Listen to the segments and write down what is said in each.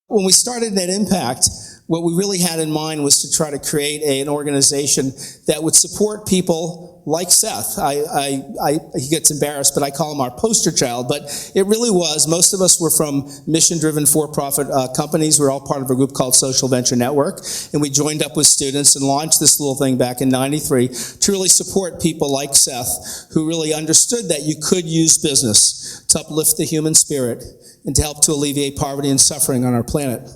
When we started Net Impact, what we really had in mind was to try to create an organization that would support people like Seth. He gets embarrassed, but I call him our poster child. But it really was. Most of us were from mission-driven for-profit companies. We're all part of a group called Social Venture Network, and we joined up with students and launched this little thing back in '93 to really support people like Seth, who really understood that you could use business to uplift the human spirit and to help to alleviate poverty and suffering on our planet.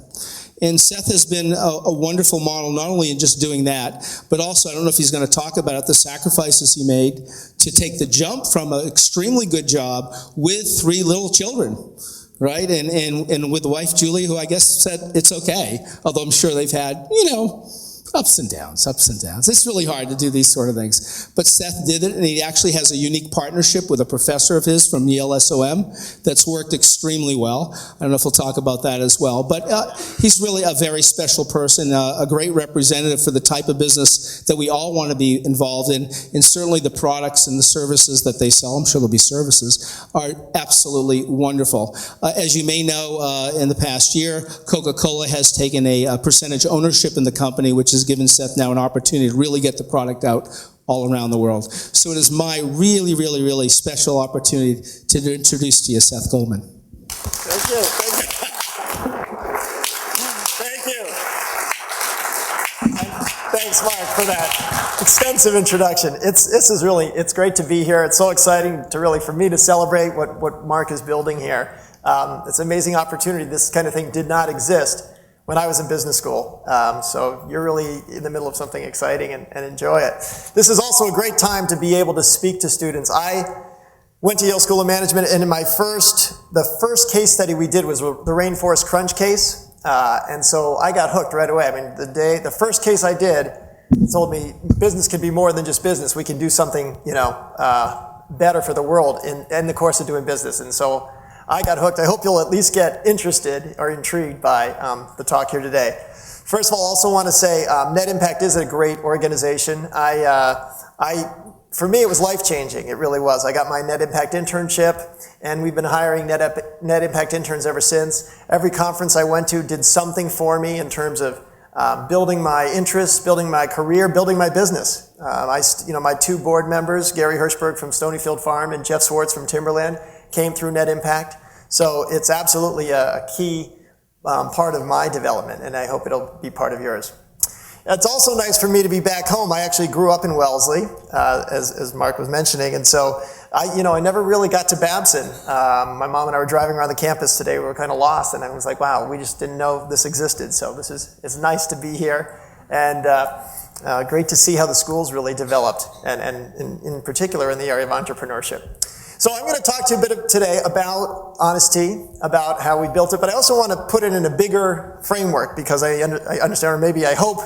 And Seth has been a wonderful model, not only in just doing that, but also, I don't know if he's going to talk about it, the sacrifices he made to take the jump from an extremely good job with 3 little children, right? And with the wife, Julie, who I guess said it's okay, although I'm sure they've had, ups and downs. It's really hard to do these sort of things. But Seth did it, and he actually has a unique partnership with a professor of his from Yale SOM that's worked extremely well. I don't know if we'll talk about that as well. But he's really a very special person, a great representative for the type of business that we all want to be involved in, and certainly the products and the services that they sell, I'm sure there'll be services, are absolutely wonderful. As you may know, in the past year, Coca-Cola has taken a percentage ownership in the company, which has given Seth now an opportunity to really get the product out all around the world. So it is my really, really, really special opportunity to introduce to you Seth Goldman. Thank you. Thank you. Thanks, Mark, for that extensive introduction. It's great to be here. It's so exciting for me to celebrate what Mark is building here. It's an amazing opportunity. This kind of thing did not exist when I was in business school. So you're really in the middle of something exciting and enjoy it. This is also a great time to be able to speak to students. I went to Yale School of Management, and the first case study we did was the Rainforest Crunch case. And so I got hooked right away. I mean, the first case I did told me business can be more than just business. We can do something, better for the world in the course of doing business. And so I got hooked. I hope you'll at least get interested or intrigued by the talk here today. First of all, I also want to say Net Impact is a great organization. For me, it was life-changing. It really was. I got my Net Impact internship, and we've been hiring Net Impact interns ever since. Every conference I went to did something for me in terms of building my interests, building my career, building my business. My 2 board members, Gary Hirschberg from Stonyfield Farm and Jeff Swartz from Timberland, came through Net Impact. So it's absolutely a key part of my development, and I hope it'll be part of yours. It's also nice for me to be back home. I actually grew up in Wellesley, as Mark was mentioning, and so I never really got to Babson. My mom and I were driving around the campus today. We were kind of lost, and I was like, wow, we just didn't know this existed. So it's nice to be here, and great to see how the school's really developed, and in particular in the area of entrepreneurship. So I'm going to talk to you a bit today about Honest Tea, about how we built it, but I also want to put it in a bigger framework because I understand, or maybe I hope,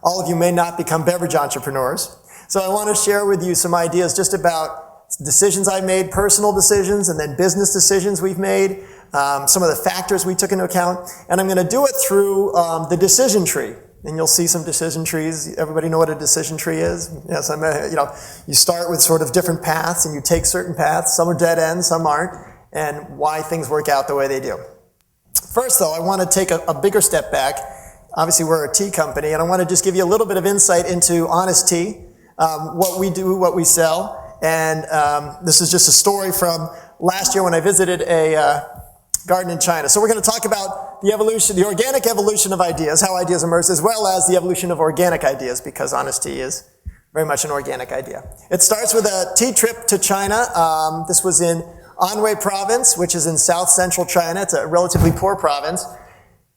all of you may not become beverage entrepreneurs. So I want to share with you some ideas just about decisions I made, personal decisions, and then business decisions we've made, some of the factors we took into account, and I'm going to do it through the decision tree. And you'll see some decision trees. Everybody know what a decision tree is? Yes, you start with sort of different paths, and you take certain paths. Some are dead ends, some aren't, and why things work out the way they do. First, though, I want to take a bigger step back. Obviously, we're a tea company, and I want to just give you a little bit of insight into Honest Tea, what we do, what we sell, and this is just a story from last year when I visited a garden in China. So we're going to talk about the organic evolution of ideas, how ideas emerge, as well as the evolution of organic ideas, because Honest Tea is very much an organic idea. It starts with a tea trip to China. This was in Anhui province, which is in south central China. It's a relatively poor province.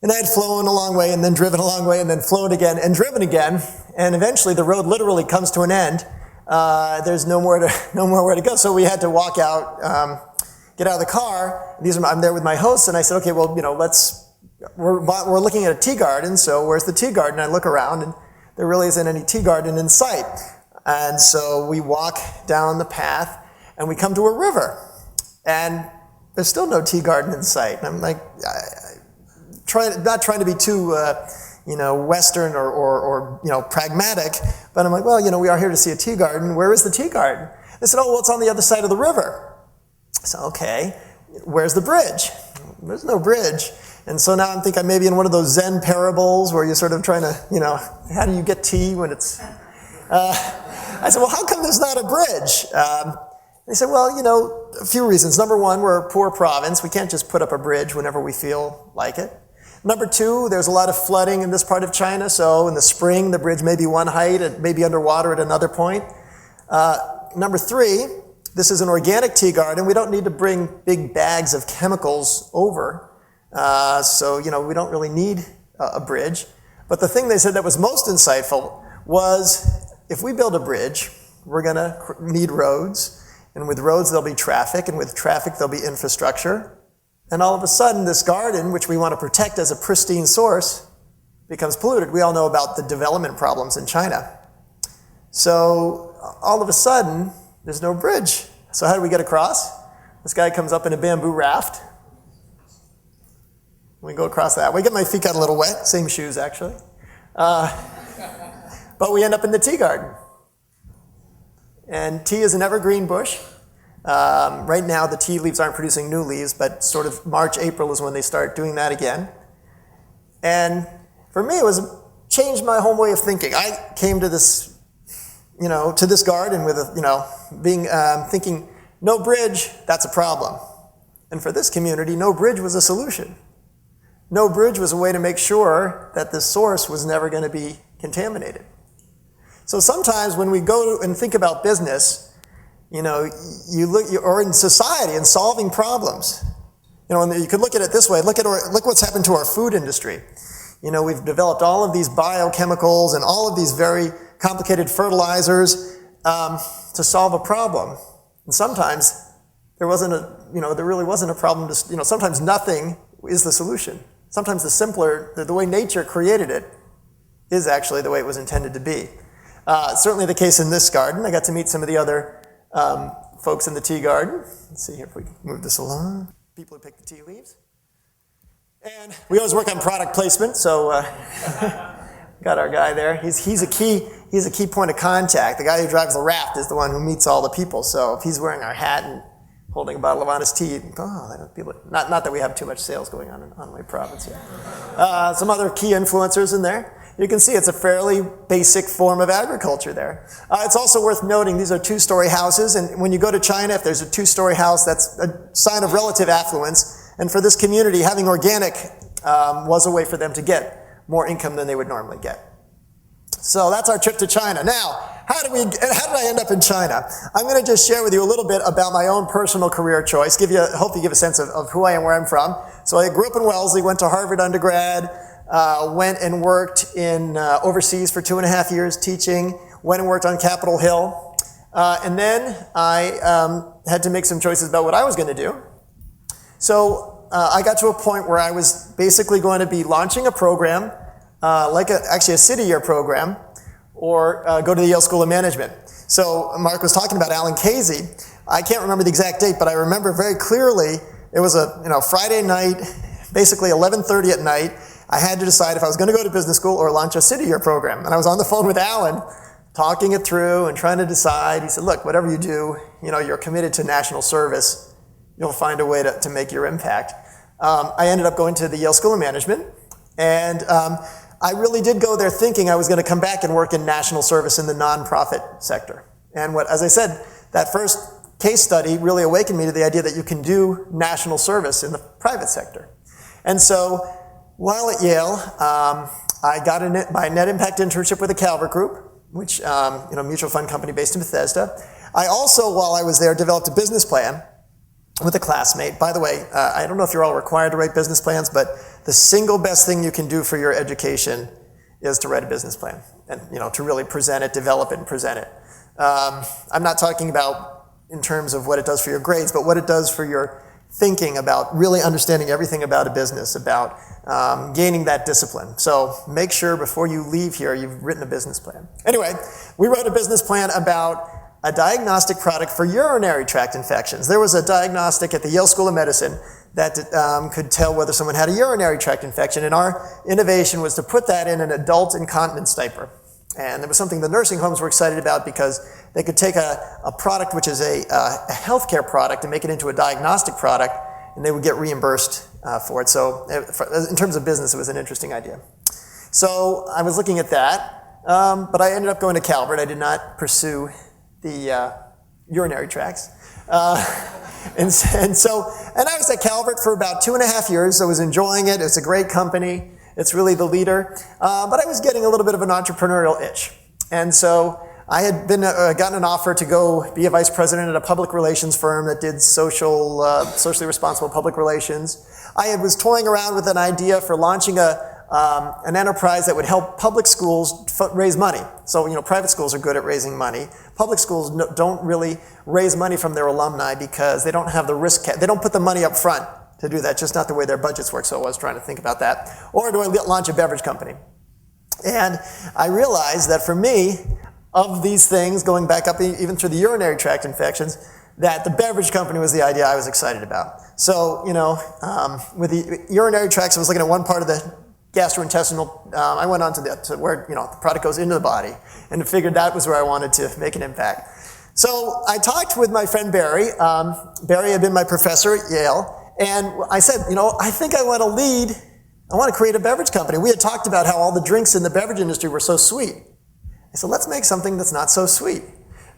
And I had flown a long way and then driven a long way and then flown again and driven again. And eventually the road literally comes to an end. There's no more where to go. So we had to walk out, get out of the car. I'm there with my hosts, and I said, okay, well, we're looking at a tea garden, so where's the tea garden? I look around, and there really isn't any tea garden in sight. And so we walk down the path, and we come to a river, and there's still no tea garden in sight. And I'm like, not trying to be too, Western or pragmatic, but I'm like, well, we are here to see a tea garden. Where is the tea garden? They said, oh, well, it's on the other side of the river. So, okay, where's the bridge? There's no bridge. And so now I'm thinking maybe in one of those Zen parables where you're sort of trying to, how do you get tea when it's... I said, well, how come there's not a bridge? They said, well, a few reasons. Number one, we're a poor province. We can't just put up a bridge whenever we feel like it. Number two, there's a lot of flooding in this part of China, so in the spring, the bridge may be one height, it may be underwater at another point. Number three, this is an organic tea garden. We don't need to bring big bags of chemicals over, so we don't really need a bridge. But the thing they said that was most insightful was, if we build a bridge, we're going to need roads, and with roads there'll be traffic, and with traffic there'll be infrastructure. And all of a sudden, this garden, which we want to protect as a pristine source, becomes polluted. We all know about the development problems in China. So all of a sudden, there's no bridge. So how do we get across? This guy comes up in a bamboo raft. We go across that. We get my feet got a little wet. Same shoes, actually. But we end up in the tea garden. And tea is an evergreen bush. Right now, the tea leaves aren't producing new leaves, but sort of March, April is when they start doing that again. And for me, it changed my whole way of thinking. I came to this, to this garden with, thinking, no bridge, that's a problem. And for this community, no bridge was a solution. No bridge was a way to make sure that the source was never going to be contaminated. So sometimes when we go and think about business, you look, or in society, and solving problems. And you could look at it this way. Look what's happened to our food industry. We've developed all of these biochemicals and all of these very complicated fertilizers to solve a problem. And sometimes there really wasn't a problem. Sometimes nothing is the solution. Sometimes the way nature created it is actually the way it was intended to be. Certainly the case in this garden. I got to meet some of the other folks in the tea garden. Let's see here if we can move this along. People who pick the tea leaves. And we always work on product placement, so got our guy there. He's a key point of contact. The guy who drives the raft is the one who meets all the people. So if he's wearing our hat and holding a bottle of Honest Tea, people, not that we have too much sales going on in my province here. Some other key influencers in there. You can see it's a fairly basic form of agriculture there. It's also worth noting these are two-story houses, and when you go to China, if there's a two-story house, that's a sign of relative affluence. And for this community, having organic was a way for them to get more income than they would normally get. So that's our trip to China. Now, how did I end up in China? I'm going to just share with you a little bit about my own personal career choice, hope you give a sense of who I am, where I'm from. So I grew up in Wellesley, went to Harvard undergrad, went and worked in overseas for 2.5 years teaching, went and worked on Capitol Hill, and then I had to make some choices about what I was going to do. So I got to a point where I was basically going to be launching a program, actually a city-year program, or go to the Yale School of Management. So Mark was talking about Alan Casey. I can't remember the exact date, but I remember very clearly it was a Friday night, basically 11:30 at night. I had to decide if I was going to go to business school or launch a city-year program. And I was on the phone with Alan, talking it through and trying to decide. He said, look, whatever you do, you're committed to national service. You'll find a way to make your impact. I ended up going to the Yale School of Management. And I really did go there thinking I was going to come back and work in national service in the nonprofit sector. And as I said, that first case study really awakened me to the idea that you can do national service in the private sector. And so while at Yale, I got my net impact internship with the Calvert Group, which mutual fund company based in Bethesda. I also, while I was there, developed a business plan with a classmate. By the way, I don't know if you're all required to write business plans, but the single best thing you can do for your education is to write a business plan and to really present it, develop it, and present it. I'm not talking about in terms of what it does for your grades, but what it does for your thinking about really understanding everything about a business, about gaining that discipline. So make sure before you leave here, you've written a business plan. Anyway, we wrote a business plan about a diagnostic product for urinary tract infections. There was a diagnostic at the Yale School of Medicine that could tell whether someone had a urinary tract infection, and our innovation was to put that in an adult incontinence diaper. And it was something the nursing homes were excited about because they could take a product which is a healthcare product and make it into a diagnostic product and they would get reimbursed for it. So in terms of business, it was an interesting idea. So I was looking at that, but I ended up going to Calvert. I did not pursue the urinary tracts. And I was at Calvert for about 2.5 years. I was enjoying it. It's a great company. It's really the leader. But I was getting a little bit of an entrepreneurial itch. And so I had gotten an offer to go be a vice president at a public relations firm that did socially responsible public relations. I was toying around with an idea for launching an enterprise that would help public schools raise money. So, private schools are good at raising money. Public schools don't really raise money from their alumni because they don't have the risk. They don't put the money up front to do that, just not the way their budgets work. So I was trying to think about that. Or do I launch a beverage company? And I realized that for me, of these things, going back up even through the urinary tract infections, that the beverage company was the idea I was excited about. So, with the urinary tracts, I was looking at one part of the gastrointestinal, I went on to where the product goes into the body, and figured that was where I wanted to make an impact. So I talked with my friend Barry. Barry had been my professor at Yale, and I said, I think I want to create a beverage company. We had talked about how all the drinks in the beverage industry were so sweet. I said, let's make something that's not so sweet.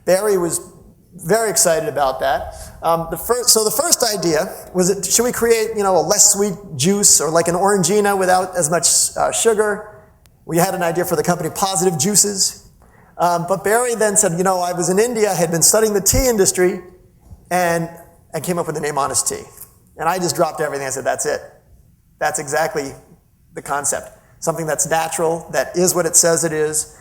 Barry was very excited about that. The first idea was, should we create, a less sweet juice or like an Orangina without as much sugar? We had an idea for the company Positive Juices. But Barry then said, I was in India, had been studying the tea industry, and I came up with the name Honest Tea. And I just dropped everything. I said, that's it. That's exactly the concept. Something that's natural, that is what it says it is.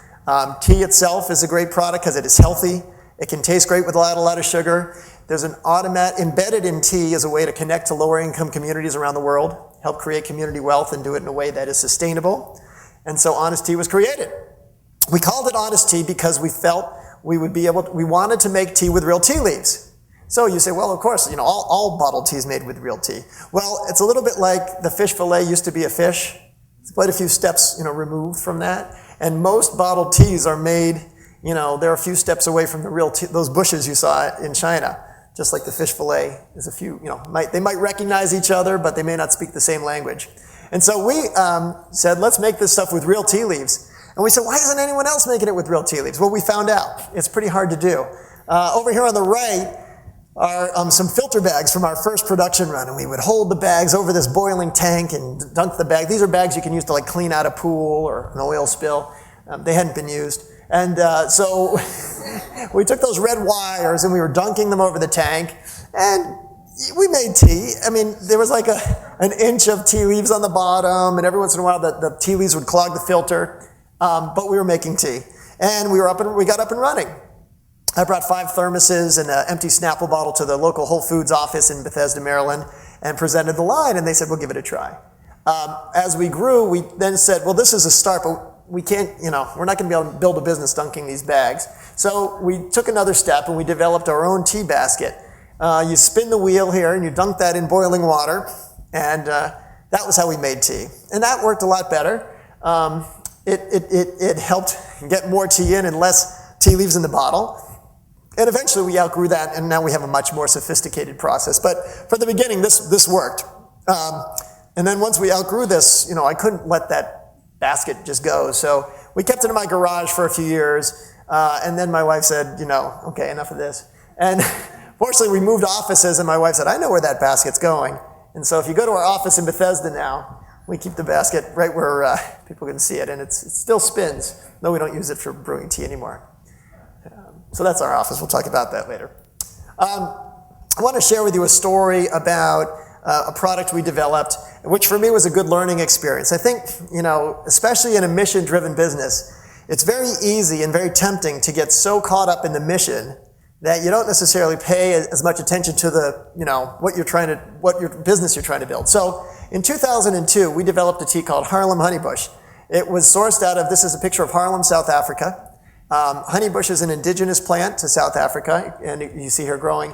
Tea itself is a great product because it is healthy. It can taste great without a lot of sugar. There's an embedded in tea as a way to connect to lower income communities around the world, help create community wealth and do it in a way that is sustainable. And so Honest Tea was created. We called it Honest Tea because we felt we wanted to make tea with real tea leaves. So you say, well, of course, all bottled tea is made with real tea. Well, it's a little bit like the fish fillet used to be a fish. It's quite a few steps, removed from that. And most bottled teas are made, they're a few steps away from the real tea, those bushes you saw in China. Just like the fish fillet is a few, they might recognize each other, but they may not speak the same language. And so we said, let's make this stuff with real tea leaves. And we said, why isn't anyone else making it with real tea leaves? Well, we found out. It's pretty hard to do. Over here on the right are some filter bags from our first production run. And we would hold the bags over this boiling tank and dunk the bag. These are bags you can use to clean out a pool or an oil spill. They hadn't been used. And so we took those red wires and we were dunking them over the tank. And we made tea. I mean, there was an inch of tea leaves on the bottom. And every once in a while the tea leaves would clog the filter. But we were making tea. And we got up and running. I brought 5 thermoses and an empty Snapple bottle to the local Whole Foods office in Bethesda, Maryland, and presented the line, and they said, we'll give it a try. As we grew, we then said, well, this is a start, but we can't, we're not going to be able to build a business dunking these bags. So we took another step, and we developed our own tea basket. You spin the wheel here, and you dunk that in boiling water, and that was how we made tea. And that worked a lot better. It helped get more tea in and less tea leaves in the bottle. And eventually we outgrew that, and now we have a much more sophisticated process. But for the beginning, this worked. And then once we outgrew this, I couldn't let that basket just go. So we kept it in my garage for a few years. And then my wife said, okay, enough of this. And fortunately, we moved offices, and my wife said, I know where that basket's going. And so if you go to our office in Bethesda now, we keep the basket right where people can see it, and it still spins, though we don't use it for brewing tea anymore. So that's our office. We'll talk about that later. I want to share with you a story about a product we developed, which for me was a good learning experience. I think, especially in a mission-driven business, it's very easy and very tempting to get so caught up in the mission that you don't necessarily pay as much attention to what your business you're trying to build. So in 2002, we developed a tea called Harlem Honeybush. It was sourced out of, this is a picture of Harlem, South Africa. Honeybush is an indigenous plant to South Africa, and you see here growing.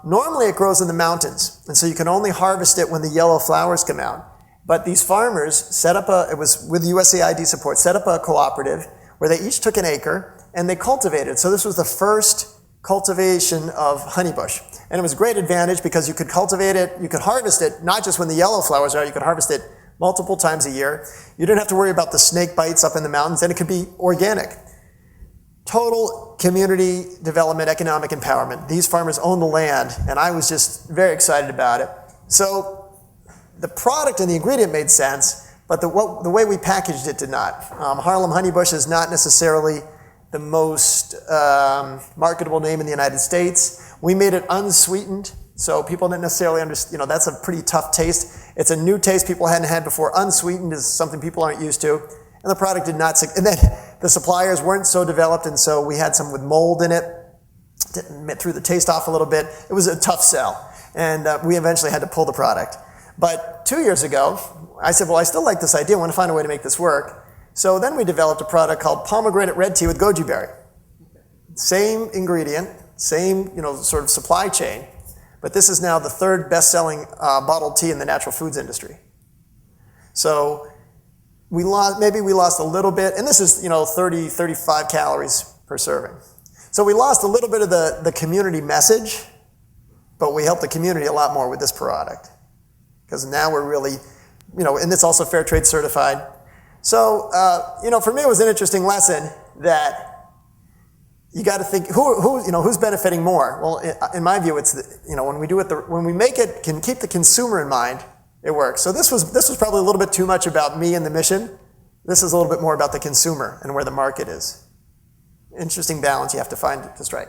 Normally it grows in the mountains, and so you can only harvest it when the yellow flowers come out. But these farmers set up it was with USAID support, set up a cooperative where they each took an acre and they cultivated. So this was the first cultivation of honeybush. And it was a great advantage because you could cultivate it, you could harvest it, not just when the yellow flowers are out, you could harvest it multiple times a year. You didn't have to worry about the snake bites up in the mountains, and it could be organic. Total community development, economic empowerment. These farmers own the land, and I was just very excited about it. So the product and the ingredient made sense, but the way we packaged it did not. Harlem honeybush is not necessarily the most marketable name in the United States. We made it unsweetened, so people didn't necessarily understand, that's a pretty tough taste. It's a new taste people hadn't had before. Unsweetened is something people aren't used to. And the product did not, and then the suppliers weren't so developed, and so we had some with mold in it. Threw the taste off a little bit. It was a tough sell, and we eventually had to pull the product. But 2 years ago, I said, well, I still like this idea. I want to find a way to make this work. So then we developed a product called Pomegranate Red Tea with Goji Berry. Same ingredient, same sort of supply chain, but this is now the third best-selling bottled tea in the natural foods industry. So maybe we lost a little bit, and this is 30, 35 calories per serving. So we lost a little bit of the community message, but we helped the community a lot more with this product. Because now we're really, and it's also fair trade certified. So, for me it was an interesting lesson that you got to think who's benefiting more. Well, in my view, it's when we make it, can keep the consumer in mind, it works. So this was probably a little bit too much about me and the mission. This is a little bit more about the consumer and where the market is. Interesting balance you have to find just right.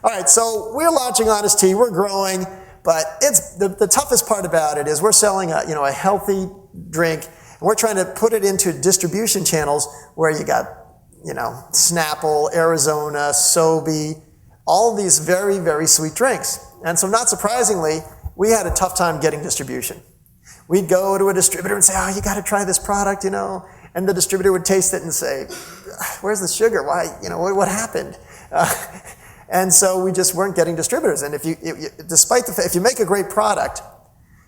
All right, so we're launching Honest Tea. We're growing, but it's the toughest part about it is we're selling a healthy drink, and we're trying to put it into distribution channels where you got Snapple, Arizona, Sobe, all these very, very sweet drinks. And so not surprisingly, we had a tough time getting distribution. We'd go to a distributor and say, oh, you got to try this product, and the distributor would taste it and say, where's the sugar? Why, what happened? And so we just weren't getting distributors. And if you make a great product,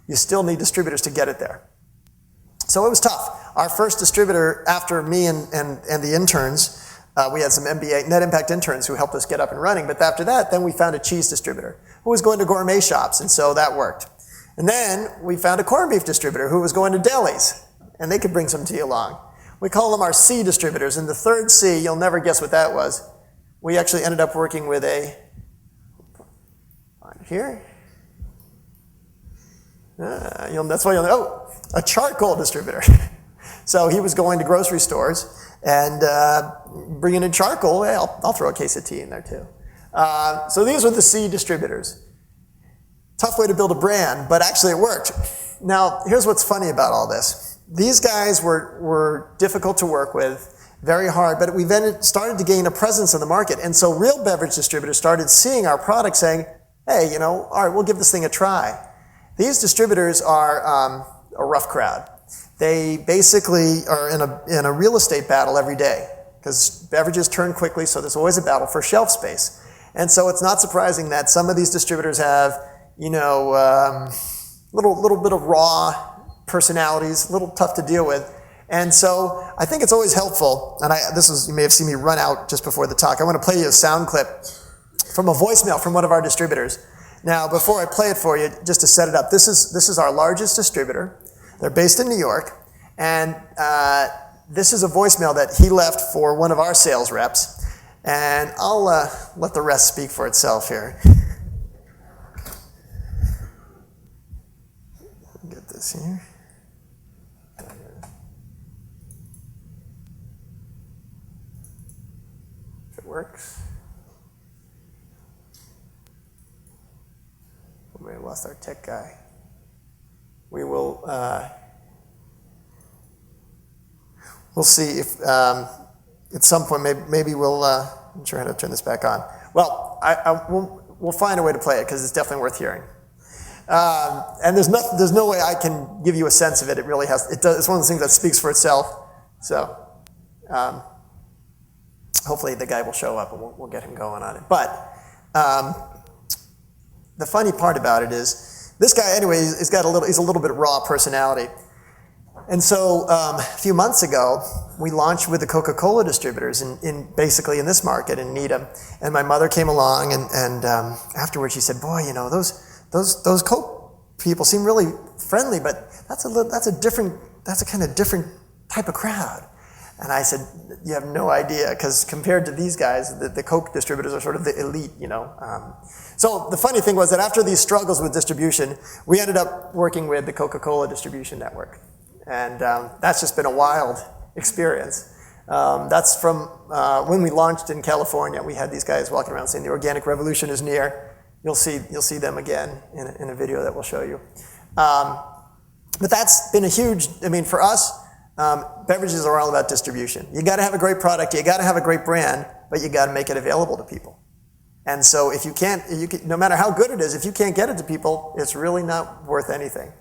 you still need distributors to get it there. So it was tough. Our first distributor, after me and the interns, we had some MBA, net impact interns who helped us get up and running. But after that, then we found a cheese distributor who was going to gourmet shops, and so that worked. And then we found a corned beef distributor who was going to delis, and they could bring some tea along. We call them our C distributors. And the third C, you'll never guess what that was. We actually ended up working with a charcoal distributor. So he was going to grocery stores and bringing in charcoal. Hey, I'll throw a case of tea in there too. So these were the C distributors. Tough way to build a brand, but actually it worked. Now, here's what's funny about all this. These guys were difficult to work with, very hard, but we then started to gain a presence in the market. And so real beverage distributors started seeing our product saying, hey, all right, we'll give this thing a try. These distributors are a rough crowd. They basically are in a real estate battle every day because beverages turn quickly, so there's always a battle for shelf space. And so it's not surprising that some of these distributors have, little bit of raw personalities, a little tough to deal with. And so I think it's always helpful, and you may have seen me run out just before the talk. I want to play you a sound clip from a voicemail from one of our distributors. Now, before I play it for you, just to set it up, this is our largest distributor. They're based in New York, and this is a voicemail that he left for one of our sales reps, and I'll let the rest speak for itself here. Get this here. If it works. We may have lost our tech guy. We will, we'll see if at some point maybe we'll, I'm sure how to turn this back on. Well, we'll find a way to play it because it's definitely worth hearing. And there's no way I can give you a sense of it. It really has, it's one of those things that speaks for itself. So hopefully the guy will show up and we'll get him going on it. But the funny part about it is, this guy, anyway, he's a little bit raw personality. And so a few months ago, we launched with the Coca-Cola distributors basically in this market in Needham. And my mother came along, and afterwards she said, "Boy, you know, those Coke people seem really friendly, but that's a kind of different type of crowd." And I said, "You have no idea, because compared to these guys, the Coke distributors are sort of the elite, you know." So the funny thing was that after these struggles with distribution, we ended up working with the Coca-Cola distribution network. And that's just been a wild experience. That's from when we launched in California. We had these guys walking around saying the organic revolution is near. You'll see them again in a video that we'll show you. But that's been a huge, I mean, for us, beverages are all about distribution. You got to have a great product, you got to have a great brand, but you got to make it available to people. And so if you can't, no matter how good it is, if you can't get it to people, it's really not worth anything.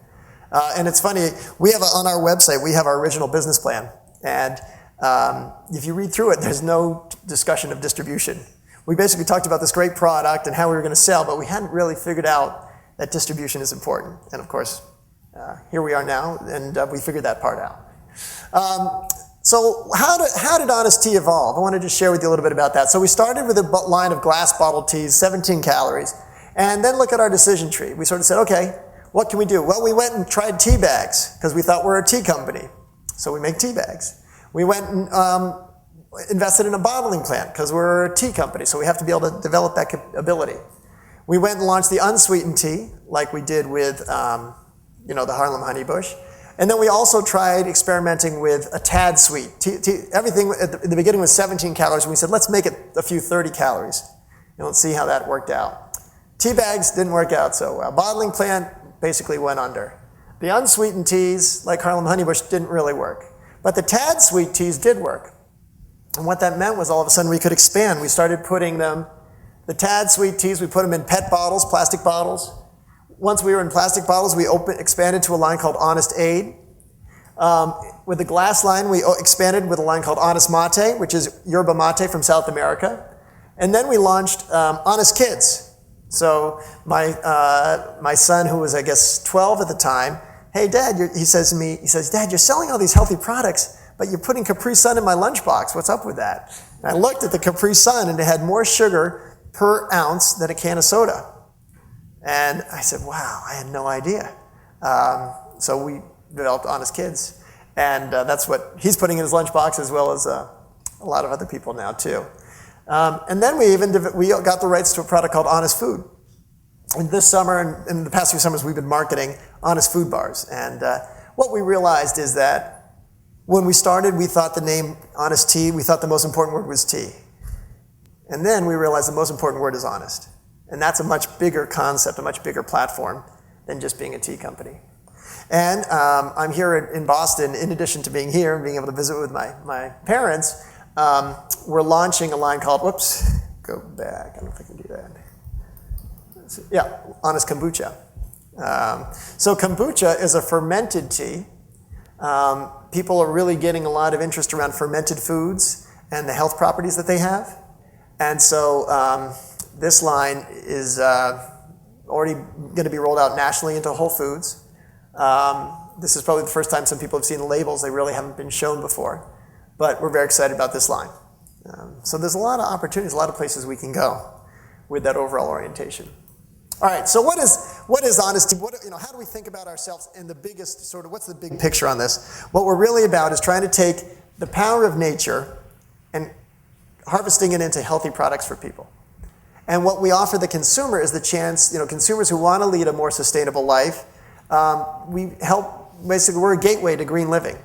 And it's funny, we have on our website, we have our original business plan. And if you read through it, there's no discussion of distribution. We basically talked about this great product and how we were going to sell, but we hadn't really figured out that distribution is important. And of course, here we are now, and we figured that part out. So how did Honest Tea evolve? I want to just share with you a little bit about that. So we started with a line of glass bottled teas, 17 calories, and then look at our decision tree. We sort of said, okay, what can we do? Well, we went and tried tea bags because we thought we're a tea company. So we make tea bags. We went and invested in a bottling plant because we're a tea company, so we have to be able to develop that ability. We went and launched the unsweetened tea like we did with the Harlem Honeybush. And then we also tried experimenting with a tad sweet. Everything at the beginning was 17 calories, and we said, let's make it a few 30 calories. And let's see how that worked out. Tea bags didn't work out so well. Bottling plant basically went under. The unsweetened teas, like Harlem Honeybush, didn't really work. But the tad sweet teas did work. And what that meant was all of a sudden we could expand. We started putting them, the tad sweet teas, we put them in PET bottles, plastic bottles. Once we were in plastic bottles, we expanded to a line called Honest Aid. With the glass line, we expanded with a line called Honest Mate, which is yerba mate from South America. And then we launched Honest Kids. So my son, who was, I guess, 12 at the time, "Hey, Dad," he says to me, "Dad, you're selling all these healthy products, but you're putting Capri Sun in my lunchbox. What's up with that?" And I looked at the Capri Sun, and it had more sugar per ounce than a can of soda. And I said, wow, I had no idea. So we developed Honest Kids. And that's what he's putting in his lunchbox, as well as a lot of other people now, too. And then we got the rights to a product called Honest Food. And this summer, and in the past few summers, we've been marketing Honest Food bars. And what we realized is that when we started, we thought the name Honest Tea, we thought the most important word was tea. And then we realized the most important word is honest. And that's a much bigger concept, a much bigger platform than just being a tea company. And I'm here in Boston, in addition to being here and being able to visit with my parents, we're launching a line called, go back, I don't know if I can do that. Yeah, Honest Kombucha. So kombucha is a fermented tea. People are really getting a lot of interest around fermented foods and the health properties that they have. And so this line is already going to be rolled out nationally into Whole Foods. This is probably the first time some people have seen the labels. They really haven't been shown before. But we're very excited about this line. So there's a lot of opportunities, a lot of places we can go with that overall orientation. All right, so what is honesty? How do we think about ourselves in the biggest sort of, what's the big picture on this? What we're really about is trying to take the power of nature and harvesting it into healthy products for people. And what we offer the consumer is the chance, consumers who want to lead a more sustainable life, we help, basically we're a gateway to green living.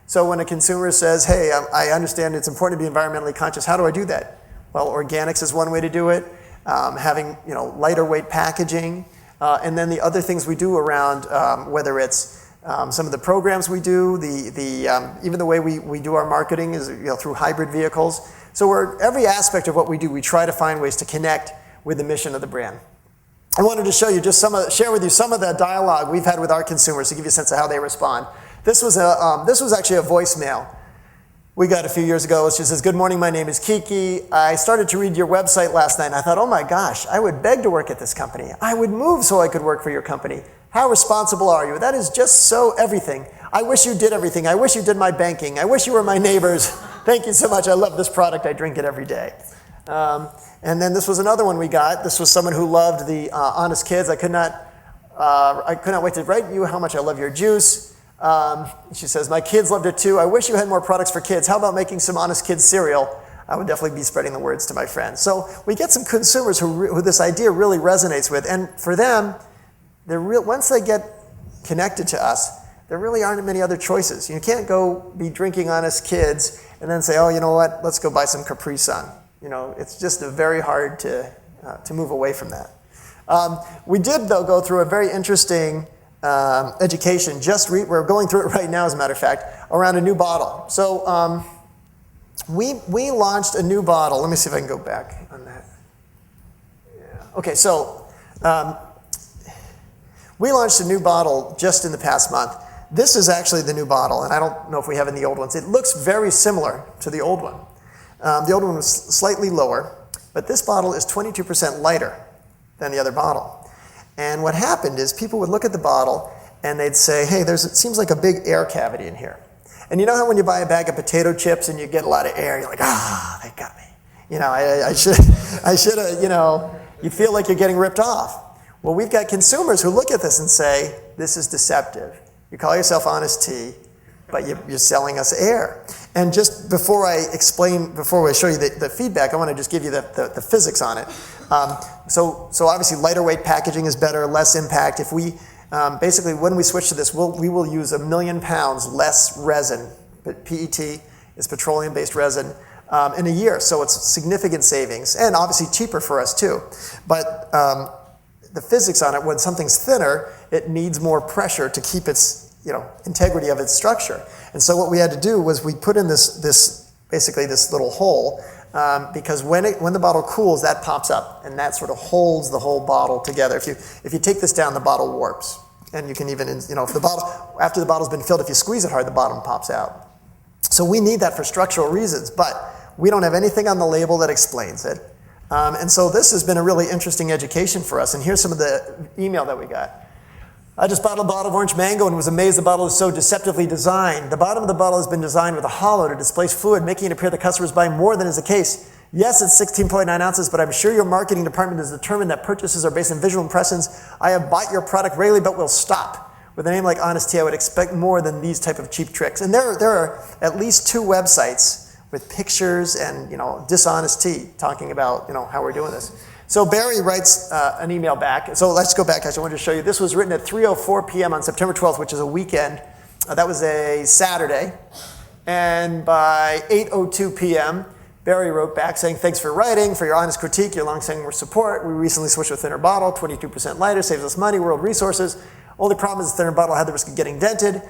So when a consumer says, hey, I understand it's important to be environmentally conscious, how do I do that? Well, organics is one way to do it. Having lighter weight packaging, and then the other things we do around whether it's some of the programs we do, even the way we do our marketing is through hybrid vehicles. So every aspect of what we do, we try to find ways to connect with the mission of the brand. I wanted to show you share with you some of the dialogue we've had with our consumers to give you a sense of how they respond. This was actually a voicemail. we got a few years ago. She says, "Good morning, my name is Kiki. I started to read your website last night and I thought, oh my gosh, I would beg to work at this company. I would move so I could work for your company. How responsible are you? That is just so everything. I wish you did everything. I wish you did my banking. I wish you were my neighbors. Thank you so much. I love this product. I drink it every day." And then this was another one we got. This was someone who loved the Honest Kids. I could not wait to write you how much I love your juice. She says, "My kids loved it too. I wish you had more products for kids. How about making some Honest Kids cereal? I would definitely be spreading the words to my friends." So we get some consumers who this idea really resonates with. And for them, once they get connected to us, there really aren't many other choices. You can't go be drinking Honest Kids and then say, "Oh, you know what? Let's go buy some Capri Sun." It's just very hard to move away from that. We did, though, go through a very interesting education. We're going through it right now, as a matter of fact, around a new bottle. So we launched a new bottle. Let me see if I can go back on that. Yeah. Okay, so we launched a new bottle just in the past month. This is actually the new bottle, and I don't know if we have in the old ones. It looks very similar to the old one. The old one was slightly lower, but this bottle is 22% lighter than the other bottle. And what happened is people would look at the bottle and they'd say, "Hey, it seems like a big air cavity in here." And you know how when you buy a bag of potato chips and you get a lot of air, you're like, they got me. I should have, you feel like you're getting ripped off. Well, we've got consumers who look at this and say, "This is deceptive. You call yourself Honest Tea, but you're selling us air." And just before I show you the feedback, I want to just give you the physics on it. So obviously lighter weight packaging is better, less impact. If we, basically when we switch to this, we will use 1 million pounds less resin. But PET is petroleum-based resin in a year, so it's significant savings, and obviously cheaper for us too. But the physics on it, when something's thinner, it needs more pressure to keep its integrity of its structure. And so what we had to do was we put in basically this little hole, because when the bottle cools, that pops up, and that sort of holds the whole bottle together. If you take this down, the bottle warps. And you can even, if after the bottle's been filled, if you squeeze it hard, the bottom pops out. So we need that for structural reasons, but we don't have anything on the label that explains it. And so this has been a really interesting education for us. And here's some of the email that we got. "I just bought a bottle of orange mango and was amazed the bottle is so deceptively designed. The bottom of the bottle has been designed with a hollow to displace fluid, making it appear the customer is buying more than is the case. Yes, it's 16.9 ounces, but I'm sure your marketing department has determined that purchases are based on visual impressions. I have bought your product regularly, but will stop. With a name like Honest Tea, I would expect more than these type of cheap tricks." And there are at least 2 websites with pictures and dishonest tea talking about how we're doing this. So Barry writes an email back. So let's go back. I wanted to show you. This was written at 3:04 p.m. on September 12th, which is a weekend. That was a Saturday. And by 8:02 p.m., Barry wrote back saying, "Thanks for writing, for your honest critique, your long-standing support. We recently switched to a thinner bottle, 22% lighter, saves us money, world resources. Only problem is the thinner bottle had the risk of getting dented.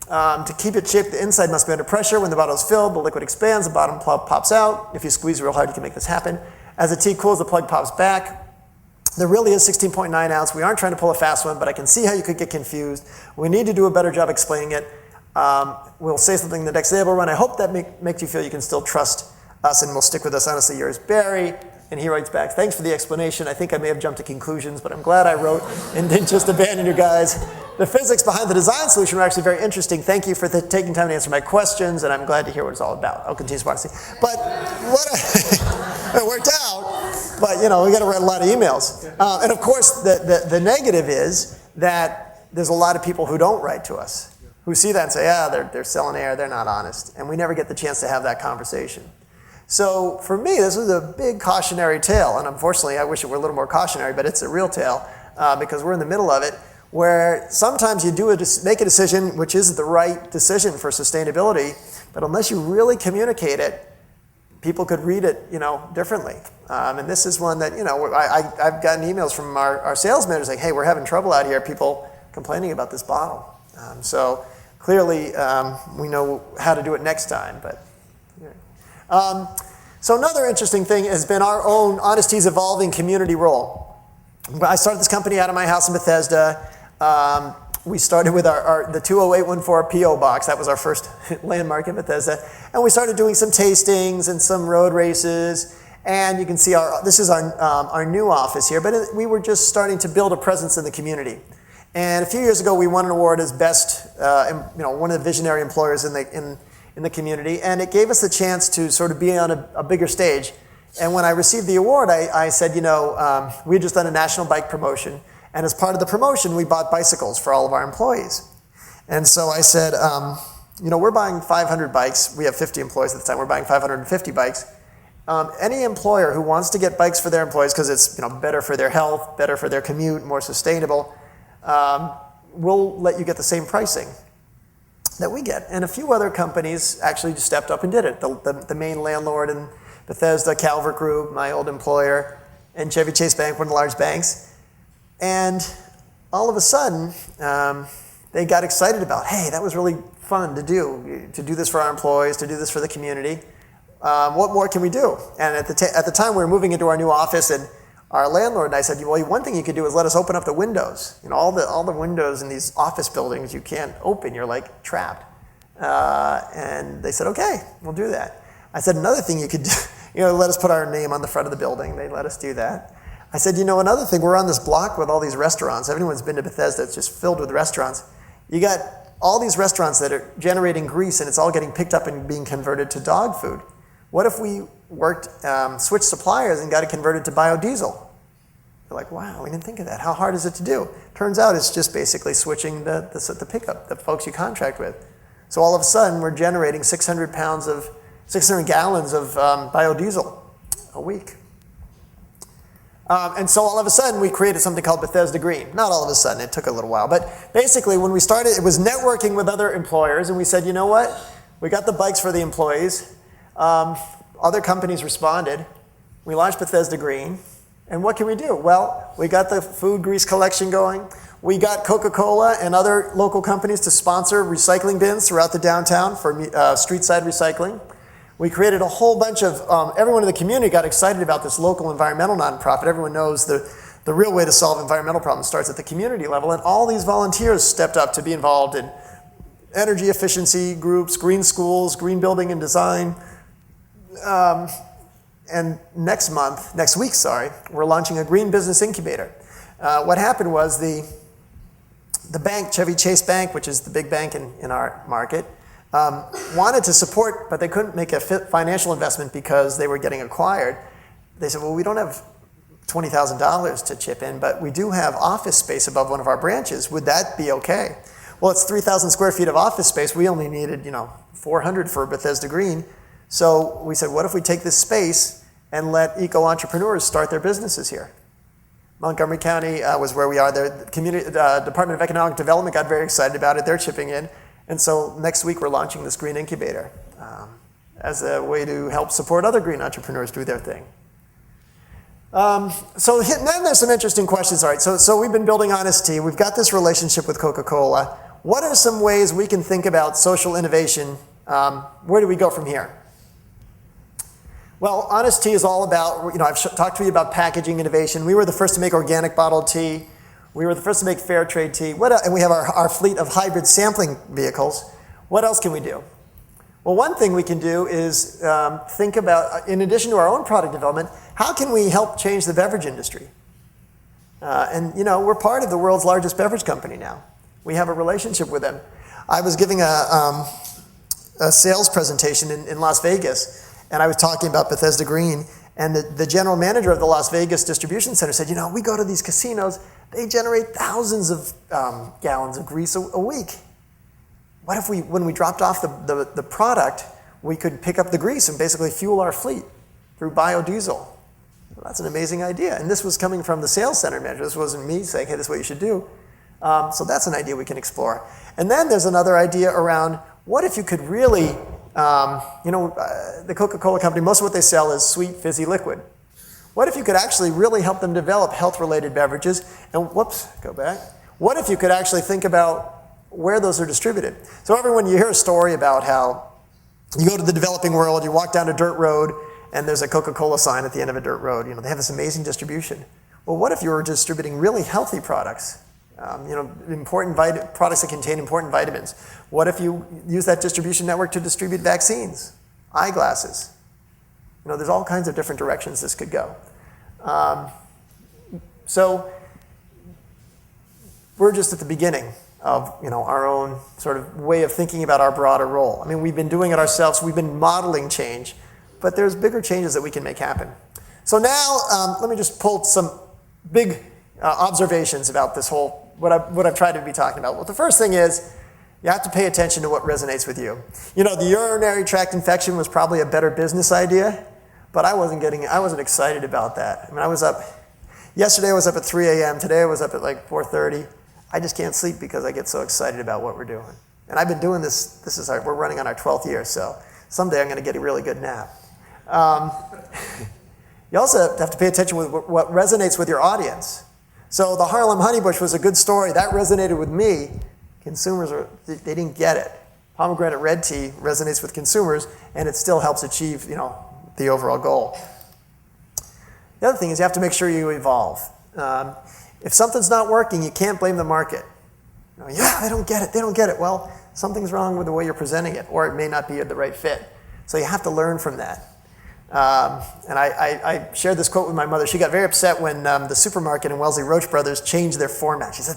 To keep it shaped, the inside must be under pressure. When the bottle is filled, the liquid expands, the bottom plug pops out. If you squeeze real hard, you can make this happen. As the tea cools, the plug pops back. There really is 16.9 ounce. We aren't trying to pull a fast one, but I can see how you could get confused. We need to do a better job explaining it. We'll say something the next day we'll run. I hope that makes you feel you can still trust us and will stick with us. Honestly, yours, Barry." And he writes back, "Thanks for the explanation. I think I may have jumped to conclusions, but I'm glad I wrote and didn't just abandon you guys. The physics behind the design solution were actually very interesting. Thank you for taking time to answer my questions, and I'm glad to hear what it's all about. I'll continue to see." But it worked out, but we got to write a lot of emails. And of course, the negative is that there's a lot of people who don't write to us, who see that and say, they're selling air, they're not honest. And we never get the chance to have that conversation. So for me, this was a big cautionary tale. And unfortunately, I wish it were a little more cautionary, but it's a real tale because we're in the middle of it, where sometimes you make a decision which is the right decision for sustainability, but unless you really communicate it, people could read it, differently. And this is one that, I've gotten emails from our sales managers saying, "Hey, we're having trouble out here, people complaining about this bottle." So clearly, we know how to do it next time. But so another interesting thing has been our own Honest Tea's evolving community role. I started this company out of my house in Bethesda. we started with the 20814 P.O. box. That was our first landmark in Bethesda. And we started doing some tastings and some road races. And you can see this is our new office here. But we were just starting to build a presence in the community. And a few years ago, we won an award as best, one of the visionary employers in the community. And it gave us the chance to sort of be on a bigger stage. And when I received the award, I said, we had just done a national bike promotion. And as part of the promotion, we bought bicycles for all of our employees. And so I said, we're buying 500 bikes. We have 50 employees at the time. We're buying 550 bikes. Any employer who wants to get bikes for their employees because it's better for their health, better for their commute, more sustainable, we'll let you get the same pricing that we get. And a few other companies actually just stepped up and did it. The main landlord in Bethesda, Calvert Group, my old employer, and Chevy Chase Bank, one of the large banks. And all of a sudden, they got excited about, hey, that was really fun to do this for our employees, to do this for the community. What more can we do? And at the time, we were moving into our new office, and our landlord and I said, well, one thing you could do is let us open up the windows. All the windows in these office buildings you can't open. You're like trapped. And they said, okay, we'll do that. I said, another thing you could do, let us put our name on the front of the building. They let us do that. I said, another thing, we're on this block with all these restaurants. Everyone's been to Bethesda. It's just filled with restaurants. You got all these restaurants that are generating grease, and it's all getting picked up and being converted to dog food. What if we switched suppliers and got it converted to biodiesel? They're like, wow, we didn't think of that. How hard is it to do? Turns out it's just basically switching the pickup, the folks you contract with. So all of a sudden, we're generating 600 gallons of biodiesel a week. And so all of a sudden, we created something called Bethesda Green. Not all of a sudden, it took a little while. But basically, when we started, it was networking with other employers. And we said, you know what? We got the bikes for the employees. Other companies responded. We launched Bethesda Green. And what can we do? Well, we got the food grease collection going. We got Coca-Cola and other local companies to sponsor recycling bins throughout the downtown for street-side recycling. We created a whole bunch of, everyone in the community got excited about this local environmental nonprofit. Everyone knows the real way to solve environmental problems starts at the community level, and all these volunteers stepped up to be involved in energy efficiency groups, green schools, green building and design. And next week, we're launching a green business incubator. What happened was the bank, Chevy Chase Bank, which is the big bank in our market, wanted to support, but they couldn't make a financial investment because they were getting acquired. They said, well, we don't have $20,000 to chip in, but we do have office space above one of our branches. Would that be okay? Well, it's 3,000 square feet of office space. We only needed, 400 for Bethesda Green. So we said, what if we take this space and let eco-entrepreneurs start their businesses here? Montgomery County was where we are. The Department of Economic Development got very excited about it. They're chipping in. And so next week we're launching this green incubator as a way to help support other green entrepreneurs do their thing. So then there's some interesting questions. All right, so we've been building Honest Tea. We've got this relationship with Coca-Cola. What are some ways we can think about social innovation? Where do we go from here? Well, Honest Tea is all about, I've talked to you about packaging innovation. We were the first to make organic bottled tea. We were the first to make fair trade tea. And we have our fleet of hybrid sampling vehicles. What else can we do? Well, one thing we can do is think about, in addition to our own product development, how can we help change the beverage industry? We're part of the world's largest beverage company now. We have a relationship with them. I was giving a sales presentation in Las Vegas, and I was talking about Bethesda Green, and the general manager of the Las Vegas distribution center said, we go to these casinos, they generate thousands of gallons of grease a week. What if when we dropped off the product, we could pick up the grease and basically fuel our fleet through biodiesel? Well, that's an amazing idea. And this was coming from the sales center manager. This wasn't me saying, hey, this is what you should do. So that's an idea we can explore. And then there's another idea around, what if you could really, the Coca-Cola company, most of what they sell is sweet, fizzy liquid. What if you could actually really help them develop health-related beverages? And what if you could actually think about where those are distributed? So everyone, you hear a story about how you go to the developing world, you walk down a dirt road, and there's a Coca-Cola sign at the end of a dirt road. They have this amazing distribution. Well, what if you were distributing really healthy products Important products that contain important vitamins. What if you use that distribution network to distribute vaccines, eyeglasses? There's all kinds of different directions this could go. So we're just at the beginning of our own sort of way of thinking about our broader role. I mean, we've been doing it ourselves. We've been modeling change, but there's bigger changes that we can make happen. So now, let me just pull some big observations about this whole, what I've tried to be talking about. Well, the first thing is, you have to pay attention to what resonates with you. The urinary tract infection was probably a better business idea, but I wasn't excited about that. I mean, yesterday I was up at 3 a.m., today I was up at like 4:30. I just can't sleep because I get so excited about what we're doing. And I've been doing this, we're running on our 12th year, so someday I'm gonna get a really good nap. You also have to pay attention with what resonates with your audience. So the Harlem Honeybush was a good story. That resonated with me. Consumers, they didn't get it. Pomegranate Red Tea resonates with consumers, and it still helps achieve, the overall goal. The other thing is you have to make sure you evolve. If something's not working, you can't blame the market. They don't get it. Well, something's wrong with the way you're presenting it, or it may not be the right fit. So you have to learn from that. And I shared this quote with my mother. She got very upset when the supermarket and Wellesley Roach Brothers changed their format. She said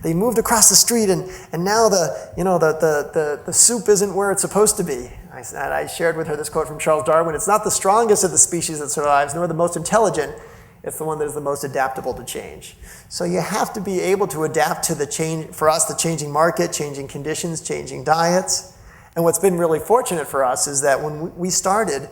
they moved across the street and now the soup isn't where it's supposed to be. I shared with her this quote from Charles Darwin. It's not the strongest of the species that survives, nor the most intelligent. It's the one that is the most adaptable to change. So you have to be able to adapt to the change, for us, the changing market, changing conditions, changing diets. And what's been really fortunate for us is that when we started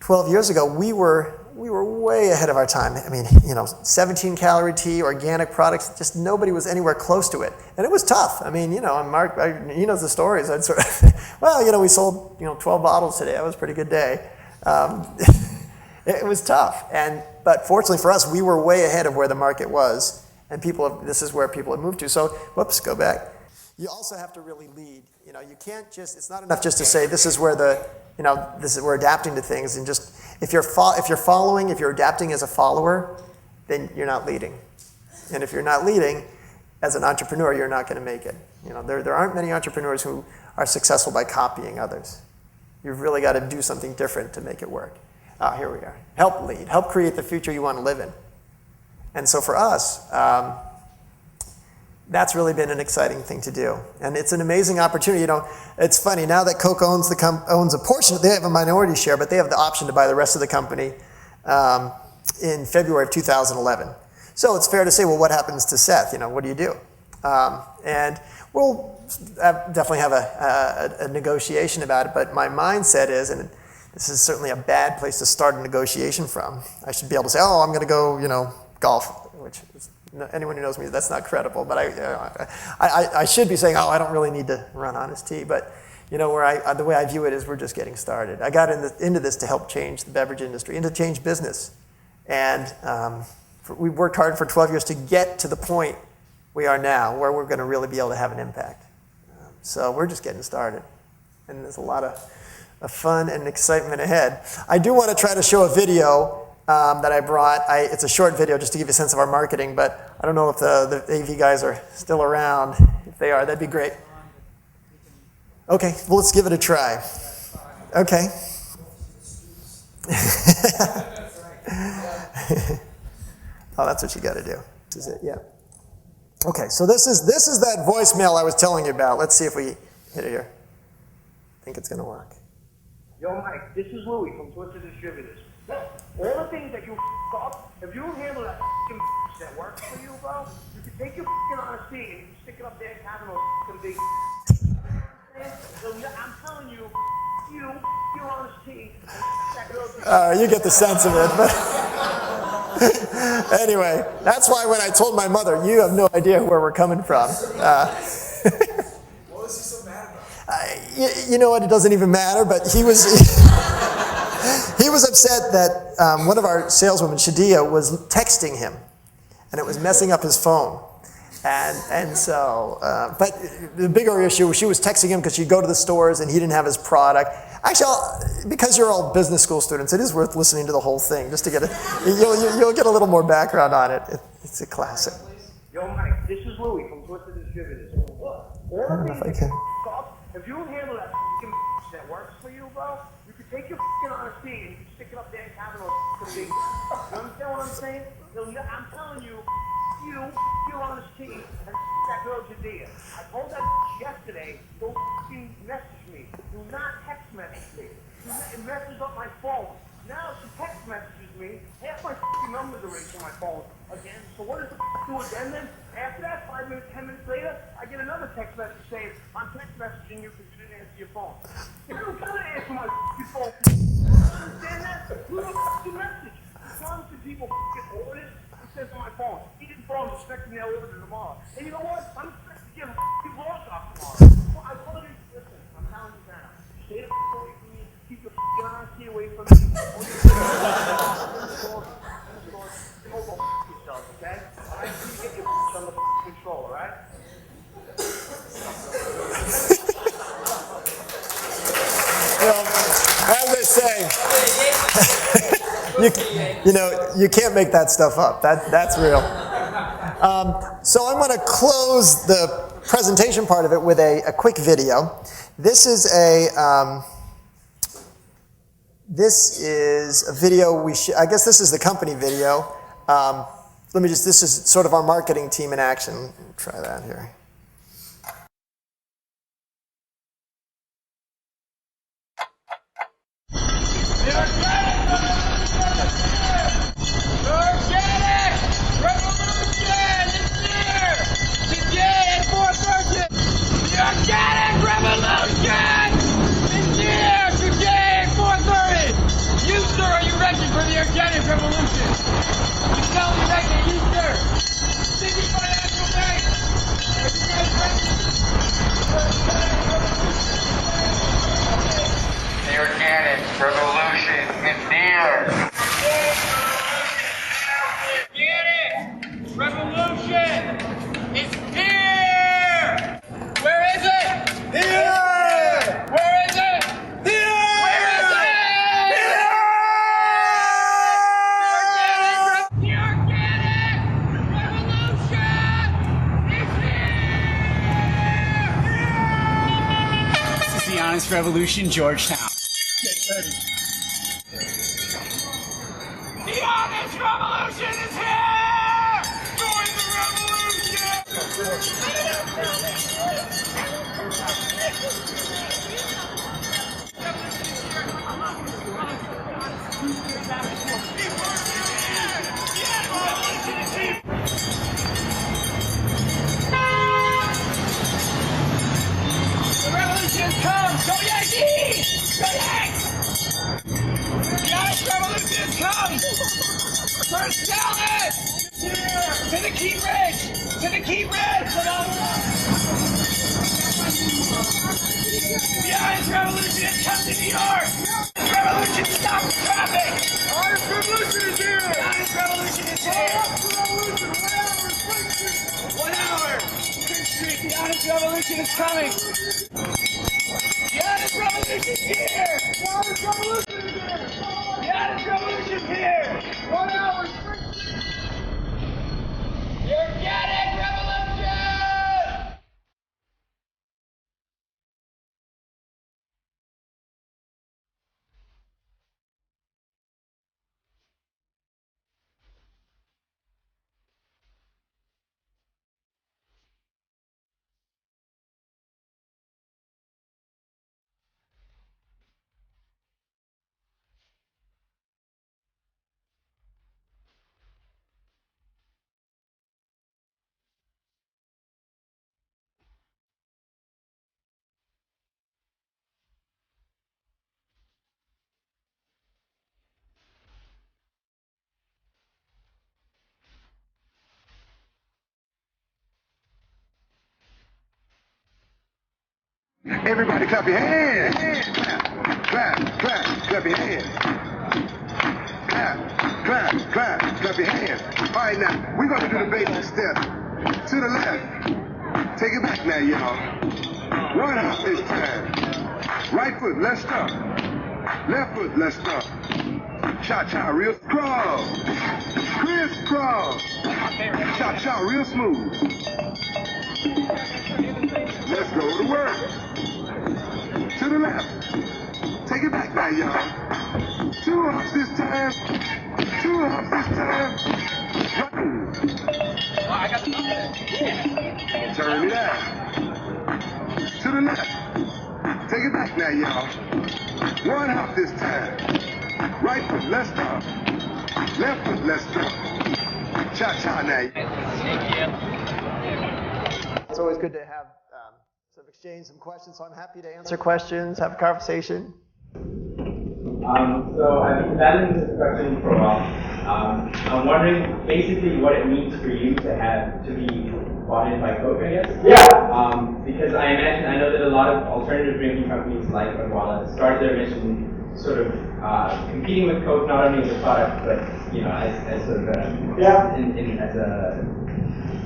12 years ago, we were way ahead of our time. I mean, 17-calorie tea, organic products, just nobody was anywhere close to it. And it was tough. I mean, Mark, he knows the stories. I'd sort of, we sold, 12 bottles today. That was a pretty good day. It was tough. But fortunately for us, we were way ahead of where the market was. And this is where people have moved to. So, go back. You also have to really lead. You can't it's not enough just to say, this is where we're adapting to things, and just, if you're adapting as a follower, then you're not leading. And if you're not leading, as an entrepreneur, you're not going to make it. There aren't many entrepreneurs who are successful by copying others. You've really got to do something different to make it work. Here we are. Help lead. Help create the future you want to live in. And so for us, that's really been an exciting thing to do. And it's an amazing opportunity. It's funny, now that Coke owns a portion, they have a minority share, but they have the option to buy the rest of the company in February of 2011. So it's fair to say, well, what happens to Seth? What do you do? And we'll definitely have a negotiation about it, but my mindset is, and this is certainly a bad place to start a negotiation from. I should be able to say, I'm going to go, golf, which is, anyone who knows me, that's not credible. But I should be saying, I don't really need to run Honest Tea. But the way I view it is, we're just getting started. I got into this to help change the beverage industry and to change business. And we worked hard for 12 years to get to the point we are now, where we're going to really be able to have an impact. So we're just getting started, and there's a lot of fun and excitement ahead. I do want to try to show a video that I brought. It's a short video just to give you a sense of our marketing, but I don't know if the AV guys are still around. If they are, that'd be great. Okay, well, let's give it a try. Okay. Oh, that's what you got to do. This is it, yeah. Okay, so this is that voicemail I was telling you about. Let's see if we hit it here. I think it's going to work. Yo, Mike, this is Louie from Twisted Distributors. All the things that you up, if you don't handle that that works for you, bro, you can take your Honest Tea and you can stick it up there and have no big. So I'm telling you, your Honest Tea. You get the sense of it. But anyway, that's why when I told my mother, you have no idea where we're coming from. What was he so mad about? You know what? It doesn't even matter. But he was he was upset that one of our saleswomen, Shadia, was texting him, and it was messing up his phone. And so, but the bigger issue was she was texting him because she'd go to the stores and he didn't have his product. Actually, because you're all business school students, it is worth listening to the whole thing just to get you'll get a little more background on it. It's a classic. Yo, Mike, this is is Louie from Twisted Distributors. Look, all the things that you up, if you handle that that works for you, bro, you could take your honesty and you can stick it up there and have it on the. You understand what I'm saying? I'm telling you, your honesty and that girl Jadea. I told that yesterday, don't message me. Do not text message me. It messes up my phone. Now she text messages me. Half my numbers erased from my phone again. So what does the do again then? After that, 5 minutes, 10 minutes later, I get another text message saying, I'm text messaging you because you didn't answer your phone. You don't gotta answer my phone. You understand that? Who the message? Promising people order this. He says on my phone, he didn't phone, expecting they'll order tomorrow. And you know what? I'm expecting to get lost off tomorrow. Well, I told you, listen, I'm telling you now. Stay the away from me. Keep your honesty away from me. Yourself, okay? I need you to get your under control, all right? As they say, you can't make that stuff up. That's real. So I'm going to close the presentation part of it with a quick video. This is a video I guess this is the company video. This is sort of our marketing team in action. Let me try that here. Organic revolution. You tell me that you sir. City Financial Bank. Are you guys ready? The organic revolution is here. The organic revolution is here. Where is it? Here. Where is it? Honest Revolution, Georgetown. Get ready. The Honest Revolution is here! Join the revolution! The revolution has come! Go Yankees! Go Yanks! The Honest Revolution has come! First challenge! To the Key Ridge! To the Key Ridge! The Honest Revolution has come to New York! The revolution stops the traffic! The Honest Revolution is here! The Honest Revolution is here! 1 hour! Spring Street! The Honest Revolution is coming! The Honest Revolution is here! The Honest Revolution is here! The Honest Revolution is here! 1 hour! The Organic Revolution! Everybody clap your hands. Clap, clap, clap, clap your hands. Clap, clap, clap, clap your hands. All right, now, we're going to do the basic step. To the left. Take it back now, y'all. 1 hop this time. Right foot, let's stop. Left foot, let's stop. Cha-cha, real cross. Crisscross. Cha-cha, real smooth. left. Take it back now, y'all. 2 hops this time. 2 hops this time. Oh, I got the number. Turn it out. To the left. Take it back now, y'all. 1 hop this time. Right foot, let's go. Left foot, let's go. Cha-cha now. It's always good to have some exchange, some questions, so I'm happy to answer questions, have a conversation. So I've been battling this question for a while. I'm wondering basically what it means for you to be bought in by Coke, I guess. Yeah. Because I know that a lot of alternative drinking companies like Iguala started their mission sort of competing with Coke not only as a product but as sort of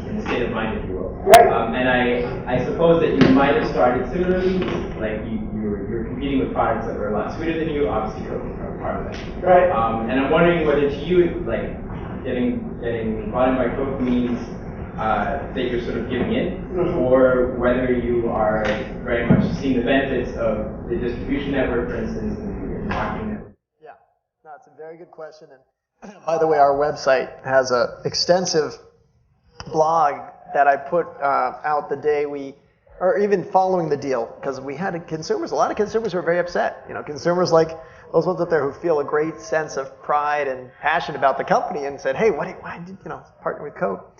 in a state of mind, if you will. Right. And I suppose that you might have started similarly, like you're competing with products that were a lot sweeter than you. Obviously, Coke is part of that. Right. And I'm wondering whether to you, like getting bought in by Coke means that you're sort of giving in, or whether you are very much seeing the benefits of the distribution network, for instance, and marketing network. Yeah. No, it's a very good question. And by the way, our website has an extensive blog that I put out the day or even following the deal, because we had a lot of consumers who were very upset. Consumers like those ones up there who feel a great sense of pride and passion about the company and said, hey, why did you partner with Coke?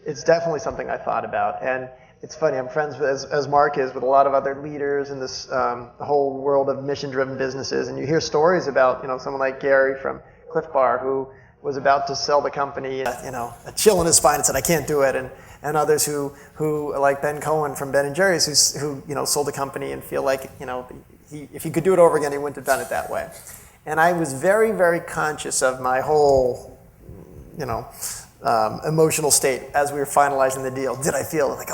It's definitely something I thought about. And it's funny, I'm friends with, as Mark is, with a lot of other leaders in this the whole world of mission-driven businesses. And you hear stories about, someone like Gary from Cliff Bar who was about to sell the company, a chill in his spine and said, I can't do it. And others who like Ben Cohen from Ben & Jerry's who sold the company and feel like, if he could do it over again, he wouldn't have done it that way. And I was very, very conscious of my whole, emotional state as we were finalizing the deal. Did I feel like,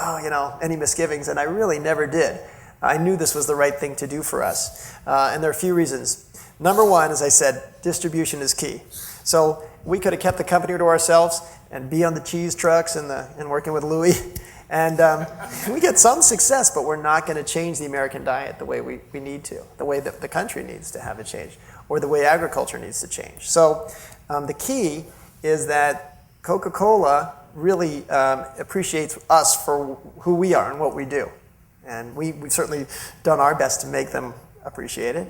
any misgivings? And I really never did. I knew this was the right thing to do for us. And there are a few reasons. Number one, as I said, distribution is key. So we could have kept the company to ourselves and be on the cheese trucks and working with Louis. And we get some success, but we're not going to change the American diet the way we need to, the way that the country needs to have it changed, or the way agriculture needs to change. So the key is that Coca-Cola really appreciates us for who we are and what we do. And we've certainly done our best to make them appreciate it.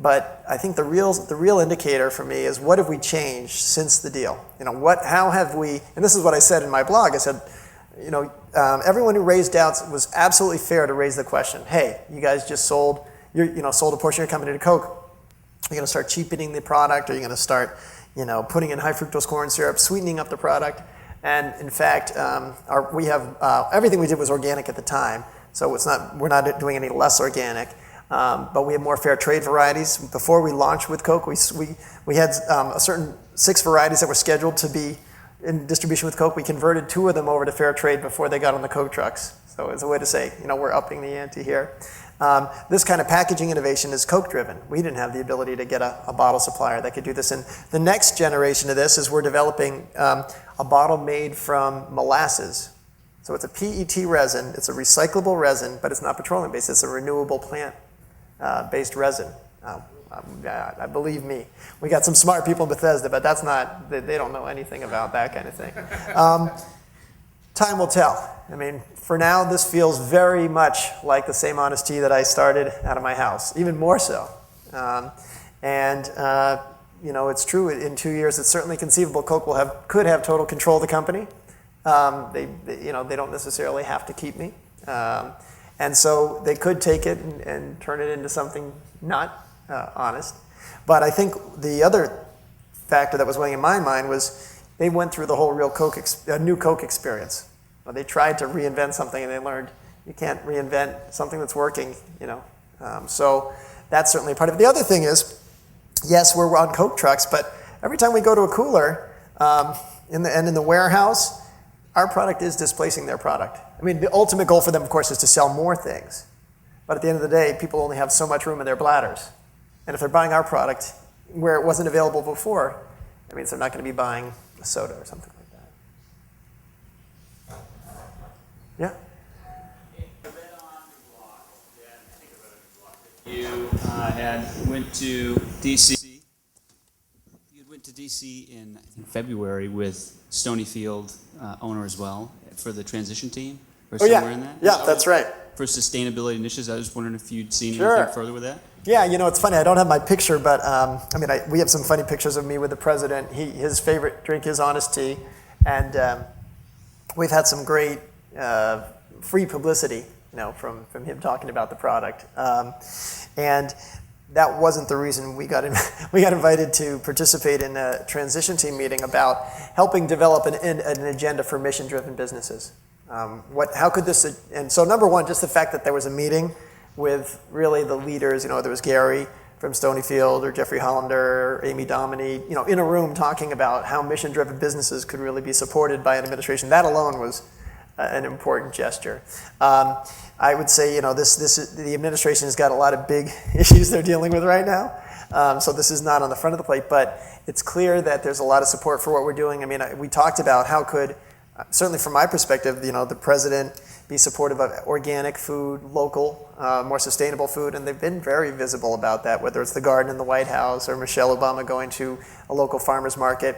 But I think the real indicator for me is what have we changed since the deal? How have we, and this is what I said in my blog, I said, everyone who raised doubts, it was absolutely fair to raise the question, hey, you guys just sold a portion of your company to Coke. Are you going to start cheapening the product? Are you going to start, putting in high fructose corn syrup, sweetening up the product? And in fact, we have, everything we did was organic at the time, so we're not doing any less organic. But we have more fair trade varieties. Before we launched with Coke, we had a certain 6 varieties that were scheduled to be in distribution with Coke. We converted 2 of them over to fair trade before they got on the Coke trucks. So it's a way to say, we're upping the ante here. This kind of packaging innovation is Coke-driven. We didn't have the ability to get a bottle supplier that could do this. And the next generation of this is we're developing a bottle made from molasses. So it's a PET resin. It's a recyclable resin, but it's not petroleum-based. It's a renewable plant-based resin. Believe me, we got some smart people in Bethesda, but that's not, they don't know anything about that kind of thing. Time will tell. I mean, for now, this feels very much like the same Honest Tea that I started out of my house, even more so. It's true, in 2 years, it's certainly conceivable Coke could have total control of the company. They don't necessarily have to keep me. And so they could take it and turn it into something not honest. But I think the other factor that was weighing in my mind was they went through the whole real new Coke experience. They tried to reinvent something and they learned you can't reinvent something that's working, So that's certainly a part of it. The other thing is, yes, we're on Coke trucks, but every time we go to a cooler in the warehouse, our product is displacing their product. I mean, the ultimate goal for them, of course, is to sell more things. But at the end of the day, people only have so much room in their bladders. And if they're buying our product where it wasn't available before, that means they're not going to be buying a soda or something like that. Yeah? I read on your blog that went to DC. You went to DC in, I think, February with Stonyfield owner as well for the transition team, or somewhere in that. Yeah, that's right. For sustainability initiatives, I was wondering if you'd seen Sure. anything further with that. Yeah, it's funny. I don't have my picture, but we have some funny pictures of me with the president. His favorite drink is Honest Tea, and we've had some great free publicity, from him talking about the product. And that wasn't the reason we got invited to participate in a transition team meeting about helping develop an agenda for mission-driven businesses. How could this? And so, number one, just the fact that there was a meeting with really the leaders. There was Gary from Stonyfield, or Jeffrey Hollander, or Amy Dominy, in a room talking about how mission-driven businesses could really be supported by an administration. That alone was an important gesture. I would say, the administration has got a lot of big issues they're dealing with right now. So this is not on the front of the plate, but it's clear that there's a lot of support for what we're doing. We talked about how could, certainly from my perspective, the president be supportive of organic food, local, more sustainable food, and they've been very visible about that, whether it's the garden in the White House or Michelle Obama going to a local farmer's market.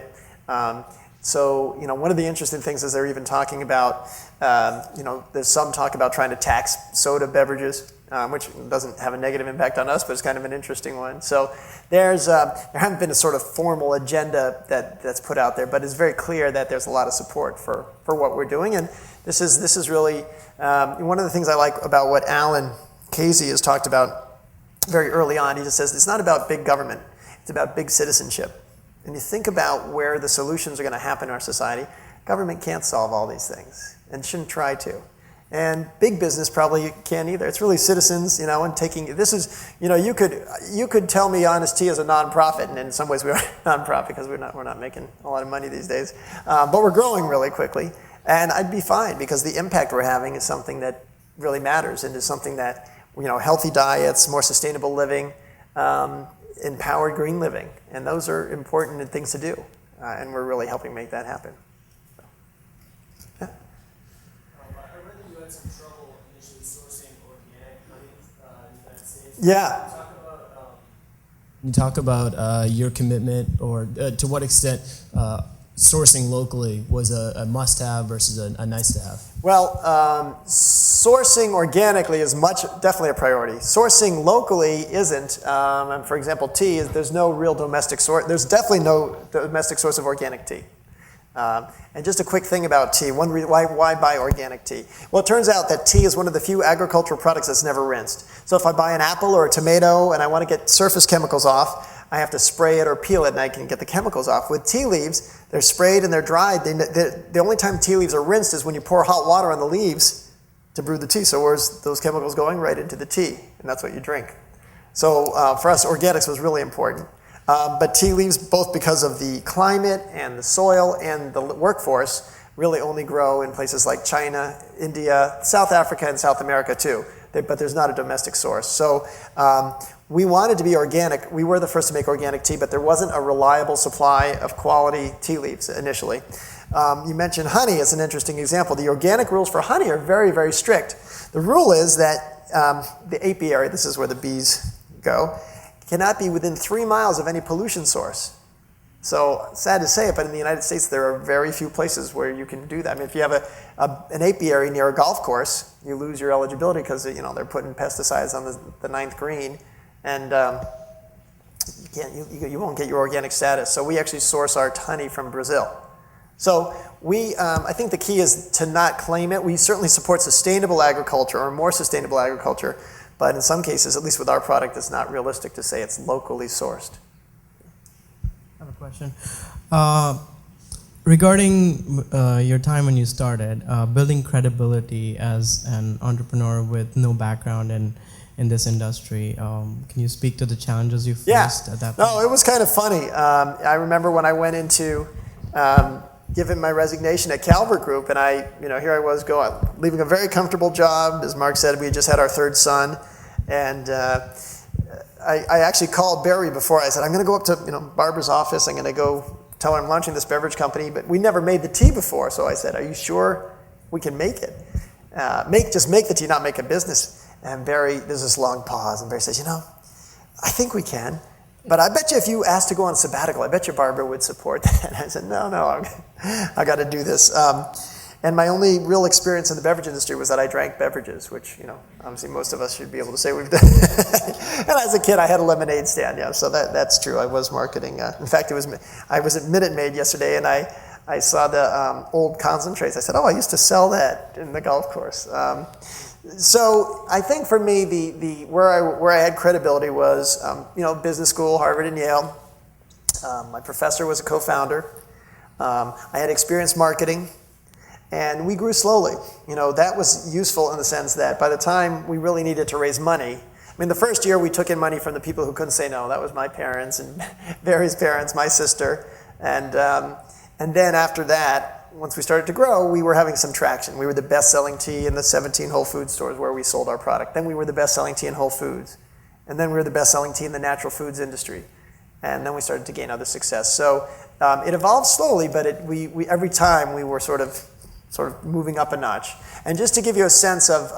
So, one of the interesting things is they're even talking about, there's some talk about trying to tax soda beverages, which doesn't have a negative impact on us, but it's kind of an interesting one. So there hasn't been a sort of formal agenda that's put out there, but it's very clear that there's a lot of support for what we're doing. And this is really one of the things I like about what Alan Casey has talked about very early on. He just says it's not about big government, it's about big citizenship. And you think about where the solutions are going to happen in our society, government can't solve all these things and shouldn't try to. And big business probably can't either. It's really citizens, and taking, this is, you could tell me Honest Tea is a nonprofit, and in some ways we are a nonprofit because we're not making a lot of money these days. But we're growing really quickly, and I'd be fine because the impact we're having is something that really matters and is something that, healthy diets, more sustainable living, empowered green living, and those are important things to do, and we're really helping make that happen. So, yeah. I read that you had some trouble initially sourcing organic honey in the United States. Yeah. Can you talk about your commitment, or to what extent sourcing locally was a must-have versus a nice-to-have? Well, sourcing organically is definitely a priority. Sourcing locally isn't. And for example, tea, there's no real domestic source. There's definitely no domestic source of organic tea. And just a quick thing about tea. Why buy organic tea? Well, it turns out that tea is one of the few agricultural products that's never rinsed. So if I buy an apple or a tomato and I want to get surface chemicals off, I have to spray it or peel it and I can get the chemicals off. With tea leaves, they're sprayed and they're dried. The only time tea leaves are rinsed is when you pour hot water on the leaves to brew the tea. So where's those chemicals going? Right into the tea, and that's what you drink. So for us, organics was really important. But tea leaves, both because of the climate and the soil and the workforce, really only grow in places like China, India, South Africa, and South America too. But there's not a domestic source. So we wanted to be organic. We were the first to make organic tea, but there wasn't a reliable supply of quality tea leaves initially. You mentioned honey as an interesting example. The organic rules for honey are very, very strict. The rule is that the apiary, this is where the bees go, cannot be within 3 miles of any pollution source. So sad to say it, but in the United States, there are very few places where you can do that. If you have an apiary near a golf course, you lose your eligibility because they're putting pesticides on the 9th green, and you won't get your organic status. So we actually source our honey from Brazil. So I think the key is to not claim it. We certainly support sustainable agriculture or more sustainable agriculture, but in some cases, at least with our product, it's not realistic to say it's locally sourced. I have a question. Regarding your time when you started, building credibility as an entrepreneur with no background in this industry, can you speak to the challenges you faced at that point? No, it was kind of funny. I remember when I went into giving my resignation at Calvert Group, and here I was leaving a very comfortable job. As Mark said, we had just had our 3rd son, and I actually called Barry before. I said, I'm going to go up to Barbara's office. I'm going to go tell her I'm launching this beverage company. But we never made the tea before. So I said, are you sure we can make it? Just make the tea, not make a business. And Barry, there's this long pause. And Barry says, I think we can. But I bet you if you asked to go on sabbatical, I bet you Barbara would support that. And I said, no, I got to do this. And my only real experience in the beverage industry was that I drank beverages, which, obviously most of us should be able to say we've done. And as a kid, I had a lemonade stand, so that's true. I was marketing. In fact, I was at Minute Maid yesterday, and I saw the old concentrates. I said, I used to sell that in the golf course. So I think for me, the where I had credibility was, business school, Harvard and Yale. My professor was a co-founder. I had experience marketing. And we grew slowly. That was useful in the sense that by the time we really needed to raise money, the first year we took in money from the people who couldn't say no. That was my parents and Barry's parents, my sister. And then after that, once we started to grow, we were having some traction. We were the best-selling tea in the 17 Whole Foods stores where we sold our product. Then we were the best-selling tea in Whole Foods. And then we were the best-selling tea in the natural foods industry. And then we started to gain other success. So it evolved slowly, but we every time we were sort of moving up a notch. And just to give you a sense of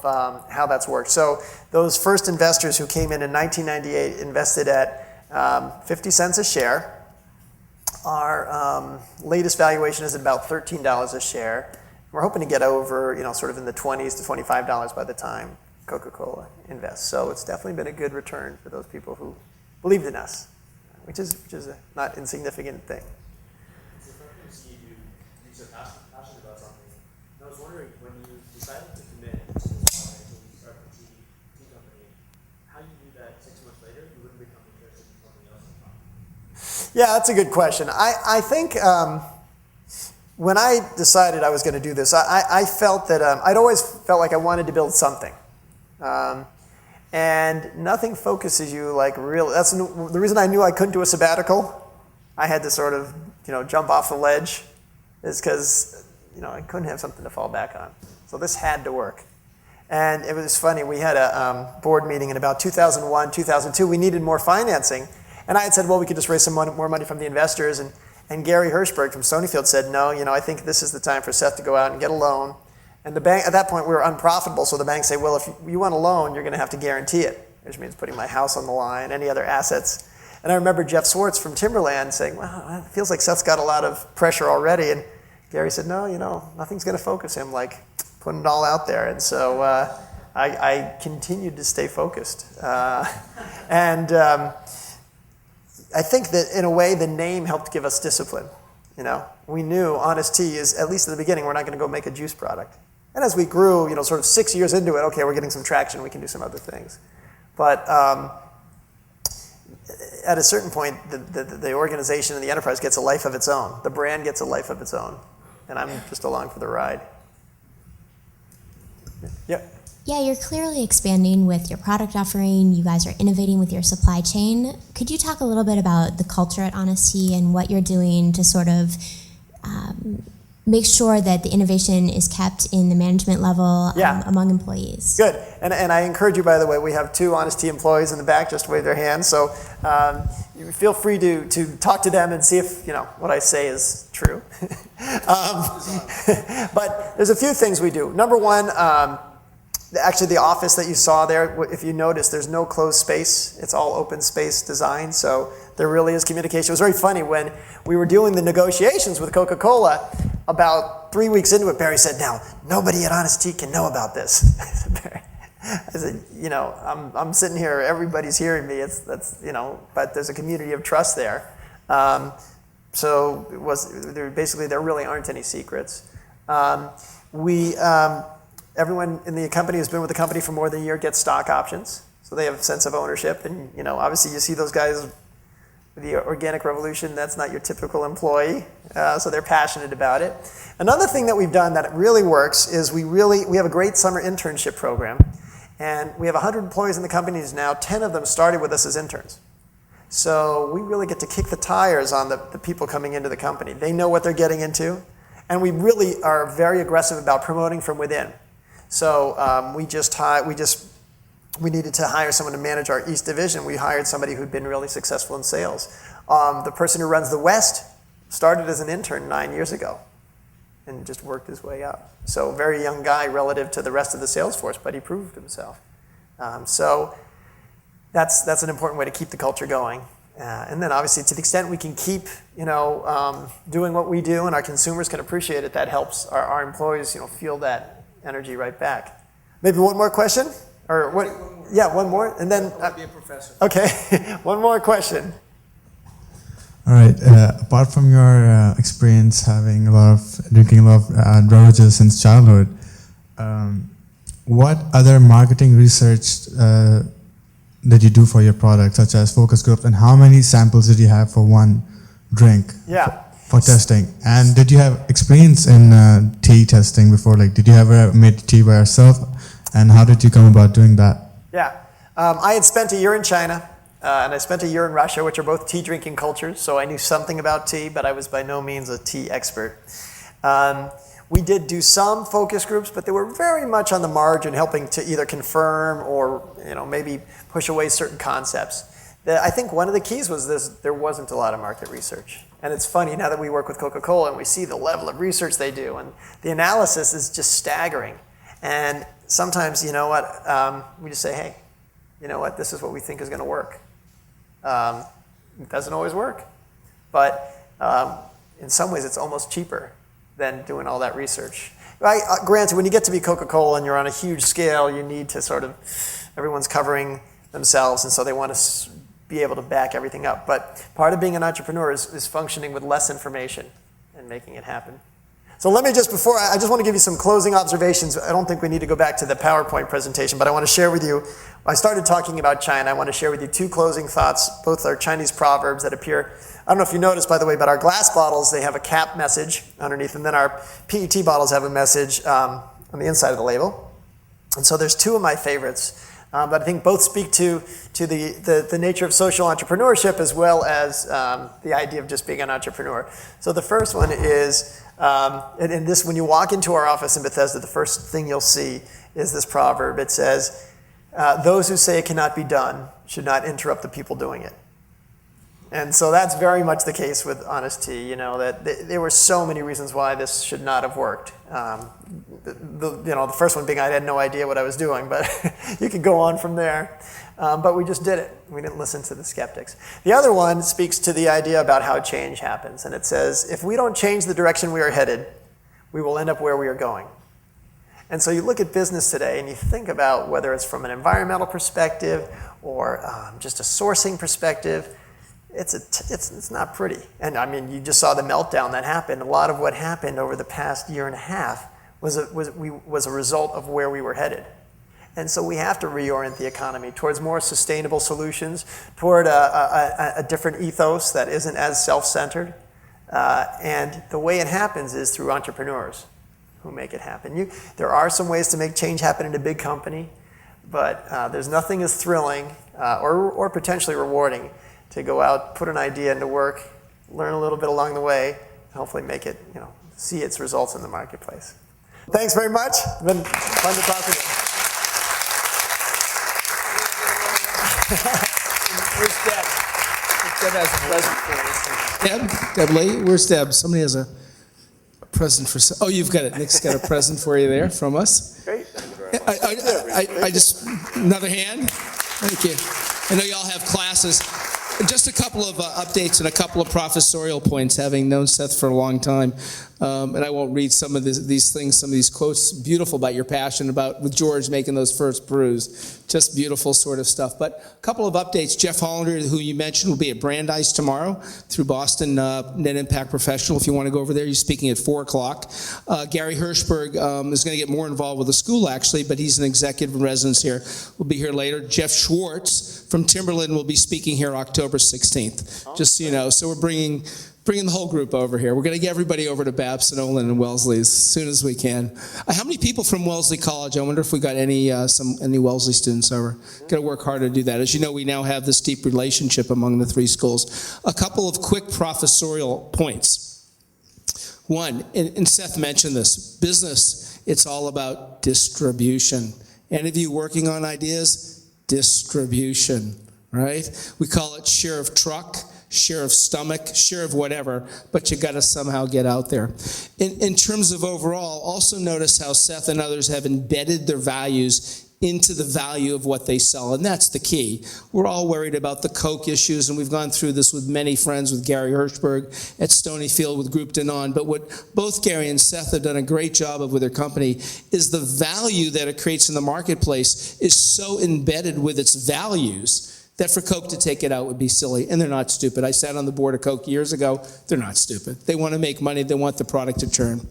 how that's worked. So those first investors who came in 1998 invested at 50 cents a share. Our latest valuation is at about $13 a share. We're hoping to get over, sort of in the 20s to $25 by the time Coca-Cola invests. So it's definitely been a good return for those people who believed in us, which is a not insignificant thing. Passionate about something. And I was wondering, when you decided to commit to this project, when you started the tea company, how you knew that 6 months later you wouldn't become interested in something else? Yeah, that's a good question. I think when I decided I was going to do this, I felt that I'd always felt like I wanted to build something. And nothing focuses you like really. That's the reason I knew I couldn't do a sabbatical. I had to sort of, jump off the ledge. Is because, I couldn't have something to fall back on. So this had to work. And it was funny, we had a board meeting in about 2001, 2002. We needed more financing. And I had said, well, we could just raise some more money from the investors. And Gary Hirschberg from Stonyfield said, no, I think this is the time for Seth to go out and get a loan. And the bank, at that point, we were unprofitable. So the bank said, well, if you want a loan, you're going to have to guarantee it, which means putting my house on the line, any other assets. And I remember Jeff Swartz from Timberland saying, well, it feels like Seth's got a lot of pressure already. And Gary said, no, nothing's going to focus him like putting it all out there. And so I continued to stay focused. And I think that in a way, the name helped give us discipline. We knew Honest Tea is, at least at the beginning, we're not going to go make a juice product. And as we grew, sort of 6 years into it, okay, we're getting some traction, we can do some other things. But at a certain point, the organization and the enterprise gets a life of its own. The brand gets a life of its own. And I'm just along for the ride. Yeah. Yeah, you're clearly expanding with your product offering. You guys are innovating with your supply chain. Could you talk a little bit about the culture at Honest Tea and what you're doing to sort of make sure that the innovation is kept in the management level among employees? Good. And I encourage you, by the way, we have 2 Honest Tea employees in the back, just wave their hands. So you feel free to talk to them and see if what I say is true. But there's a few things we do. Number one, actually the office that you saw there, if you notice, there's no closed space. It's all open space design. So there really is communication. It was very funny when we were doing the negotiations with Coca-Cola. About 3 weeks into it, Barry said, now, nobody at Honest Tea can know about this. I said, I'm sitting here, everybody's hearing me, but there's a community of trust there. So there really aren't any secrets. Everyone in the company who's been with the company for more than a year gets stock options. So they have a sense of ownership. And, obviously you see those guys with the organic revolution, that's not your typical employee. So they're passionate about it. Another thing that we've done that really works is we have a great summer internship program. And we have 100 employees in the company now. 10 of them started with us as interns. So we really get to kick the tires on the people coming into the company. They know what they're getting into. And we really are very aggressive about promoting from within. So we needed to hire someone to manage our East Division. We hired somebody who'd been really successful in sales. The person who runs the West started as an intern 9 years ago and just worked his way up. So very young guy relative to the rest of the sales force, but he proved himself. So that's an important way to keep the culture going. And then obviously to the extent we can keep, doing what we do and our consumers can appreciate it, that helps our employees, feel that energy right back. Maybe one more question? Or what? Yeah, one more, and then. I want to be a professor. Okay, one more question. All right. Apart from your experience drinking a lot of beverages since childhood, what other marketing research did you do for your product, such as focus groups, and how many samples did you have for one drink? Yeah. For testing, and did you have experience in tea testing before? Like, did you ever made tea by yourself, and how did you come about doing that? Yeah, I had spent a year in China, and I spent a year in Russia, which are both tea drinking cultures, so I knew something about tea, but I was by no means a tea expert. We did do some focus groups, but they were very much on the margin, helping to either confirm or maybe push away certain concepts. I think one of the keys was there wasn't a lot of market research. And it's funny, now that we work with Coca-Cola and we see the level of research they do, and the analysis is just staggering. And sometimes, we just say, hey, this is what we think is going to work. It doesn't always work. But in some ways, it's almost cheaper than doing all that research. Granted, when you get to be Coca-Cola and you're on a huge scale, you need to everyone's covering themselves, and so they want to be able to back everything up. But part of being an entrepreneur is functioning with less information and making it happen. So let me I just want to give you some closing observations. I don't think we need to go back to the PowerPoint presentation, but I want to share with you, I started talking about China. I want to share with you two closing thoughts. Both are Chinese proverbs that appear, I don't know if you noticed, by the way, but our glass bottles, they have a cap message underneath, and then our PET bottles have a message on the inside of the label. And so there's two of my favorites. But I think both speak to the nature of social entrepreneurship as well as the idea of just being an entrepreneur. So the first one is, and this, when you walk into our office in Bethesda, the first thing you'll see is this proverb. It says, those who say it cannot be done should not interrupt the people doing it. And so that's very much the case with Honest Tea, that there were so many reasons why this should not have worked. The first one being I had no idea what I was doing, but you could go on from there. But we just did it. We didn't listen to the skeptics. The other one speaks to the idea about how change happens. And it says, if we don't change the direction we are headed, we will end up where we are going. And so you look at business today and you think about whether it's from an environmental perspective or just a sourcing perspective, it's not pretty. And I mean, you just saw the meltdown that happened. A lot of what happened over the past year and a half was a result of where we were headed. And so we have to reorient the economy towards more sustainable solutions, toward a different ethos that isn't as self-centered. And the way it happens is through entrepreneurs who make it happen. There are some ways to make change happen in a big company, but there's nothing as thrilling or potentially rewarding to go out, put an idea into work, learn a little bit along the way, and hopefully make it, see its results in the marketplace. Thanks very much. It's been fun to talk to you. Where's Deb? Deb has a present for us. Deb Lee, where's Deb? Somebody has a present for. Oh, you've got it. Nick's got a present for you there from us. Great. I just another hand. Thank you. I know y'all have classes. Just a couple of updates and a couple of professorial points, having known Seth for a long time. And I won't read some of these things, some of these quotes, beautiful about your passion, about with George making those first brews. Just beautiful sort of stuff. But a couple of updates. Jeff Hollander, who you mentioned, will be at Brandeis tomorrow through Boston Net Impact Professional. If you want to go over there, he's speaking at 4 o'clock. Gary Hirschberg is going to get more involved with the school, actually, but he's an executive in residence here. We'll be here later. Jeff Schwartz from Timberland will be speaking here October 16th, just so you know. So we're bringing the whole group over here. We're going to get everybody over to Babson, Olin, and Wellesley as soon as we can. How many people from Wellesley College? I wonder if we got any Wellesley students over. Got to work hard to do that. As you know, we now have this deep relationship among the three schools. A couple of quick professorial points. One, and Seth mentioned this, business, it's all about distribution. Any of you working on ideas? Distribution, right? We call it share of truck, share of stomach, share of whatever, but you got to somehow get out there. In terms of overall, also notice how Seth and others have embedded their values into the value of what they sell, and that's the key. We're all worried about the Coke issues, and we've gone through this with many friends, with Gary Hirschberg at Stonyfield, with Group Danone, but what both Gary and Seth have done a great job of with their company is the value that it creates in the marketplace is so embedded with its values that for Coke to take it out would be silly, and they're not stupid. I sat on the board of Coke years ago. They're not stupid. They want to make money. They want the product to churn.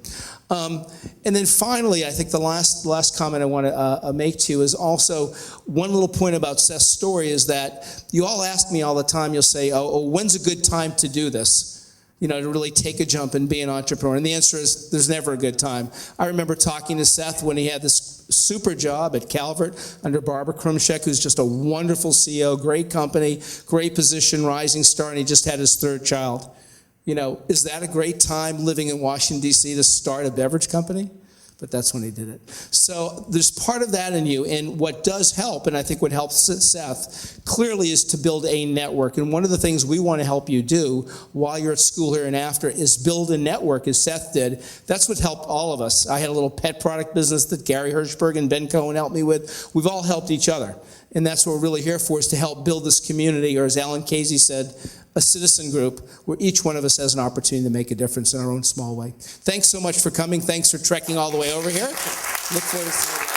And then finally, I think the last comment I want to make to you is also one little point about Seth's story is that you all ask me all the time, you'll say, oh, when's a good time to do this? You know, to really take a jump and be an entrepreneur. And the answer is there's never a good time. I remember talking to Seth when he had this super job at Calvert under Barbara Krumshek, who's just a wonderful CEO, great company, great position, rising star, and he just had his third child. You know, is that a great time living in Washington, D.C. to start a beverage company? But that's when he did it. So there's part of that in you. And what does help, and I think what helps Seth, clearly is to build a network. And one of the things we want to help you do while you're at school here and after is build a network, as Seth did. That's what helped all of us. I had a little pet product business that Gary Hirschberg and Ben Cohen helped me with. We've all helped each other. And that's what we're really here for, is to help build this community, or as Alan Casey said, a citizen group where each one of us has an opportunity to make a difference in our own small way. Thanks so much for coming. Thanks for trekking all the way over here. Look forward to seeing you.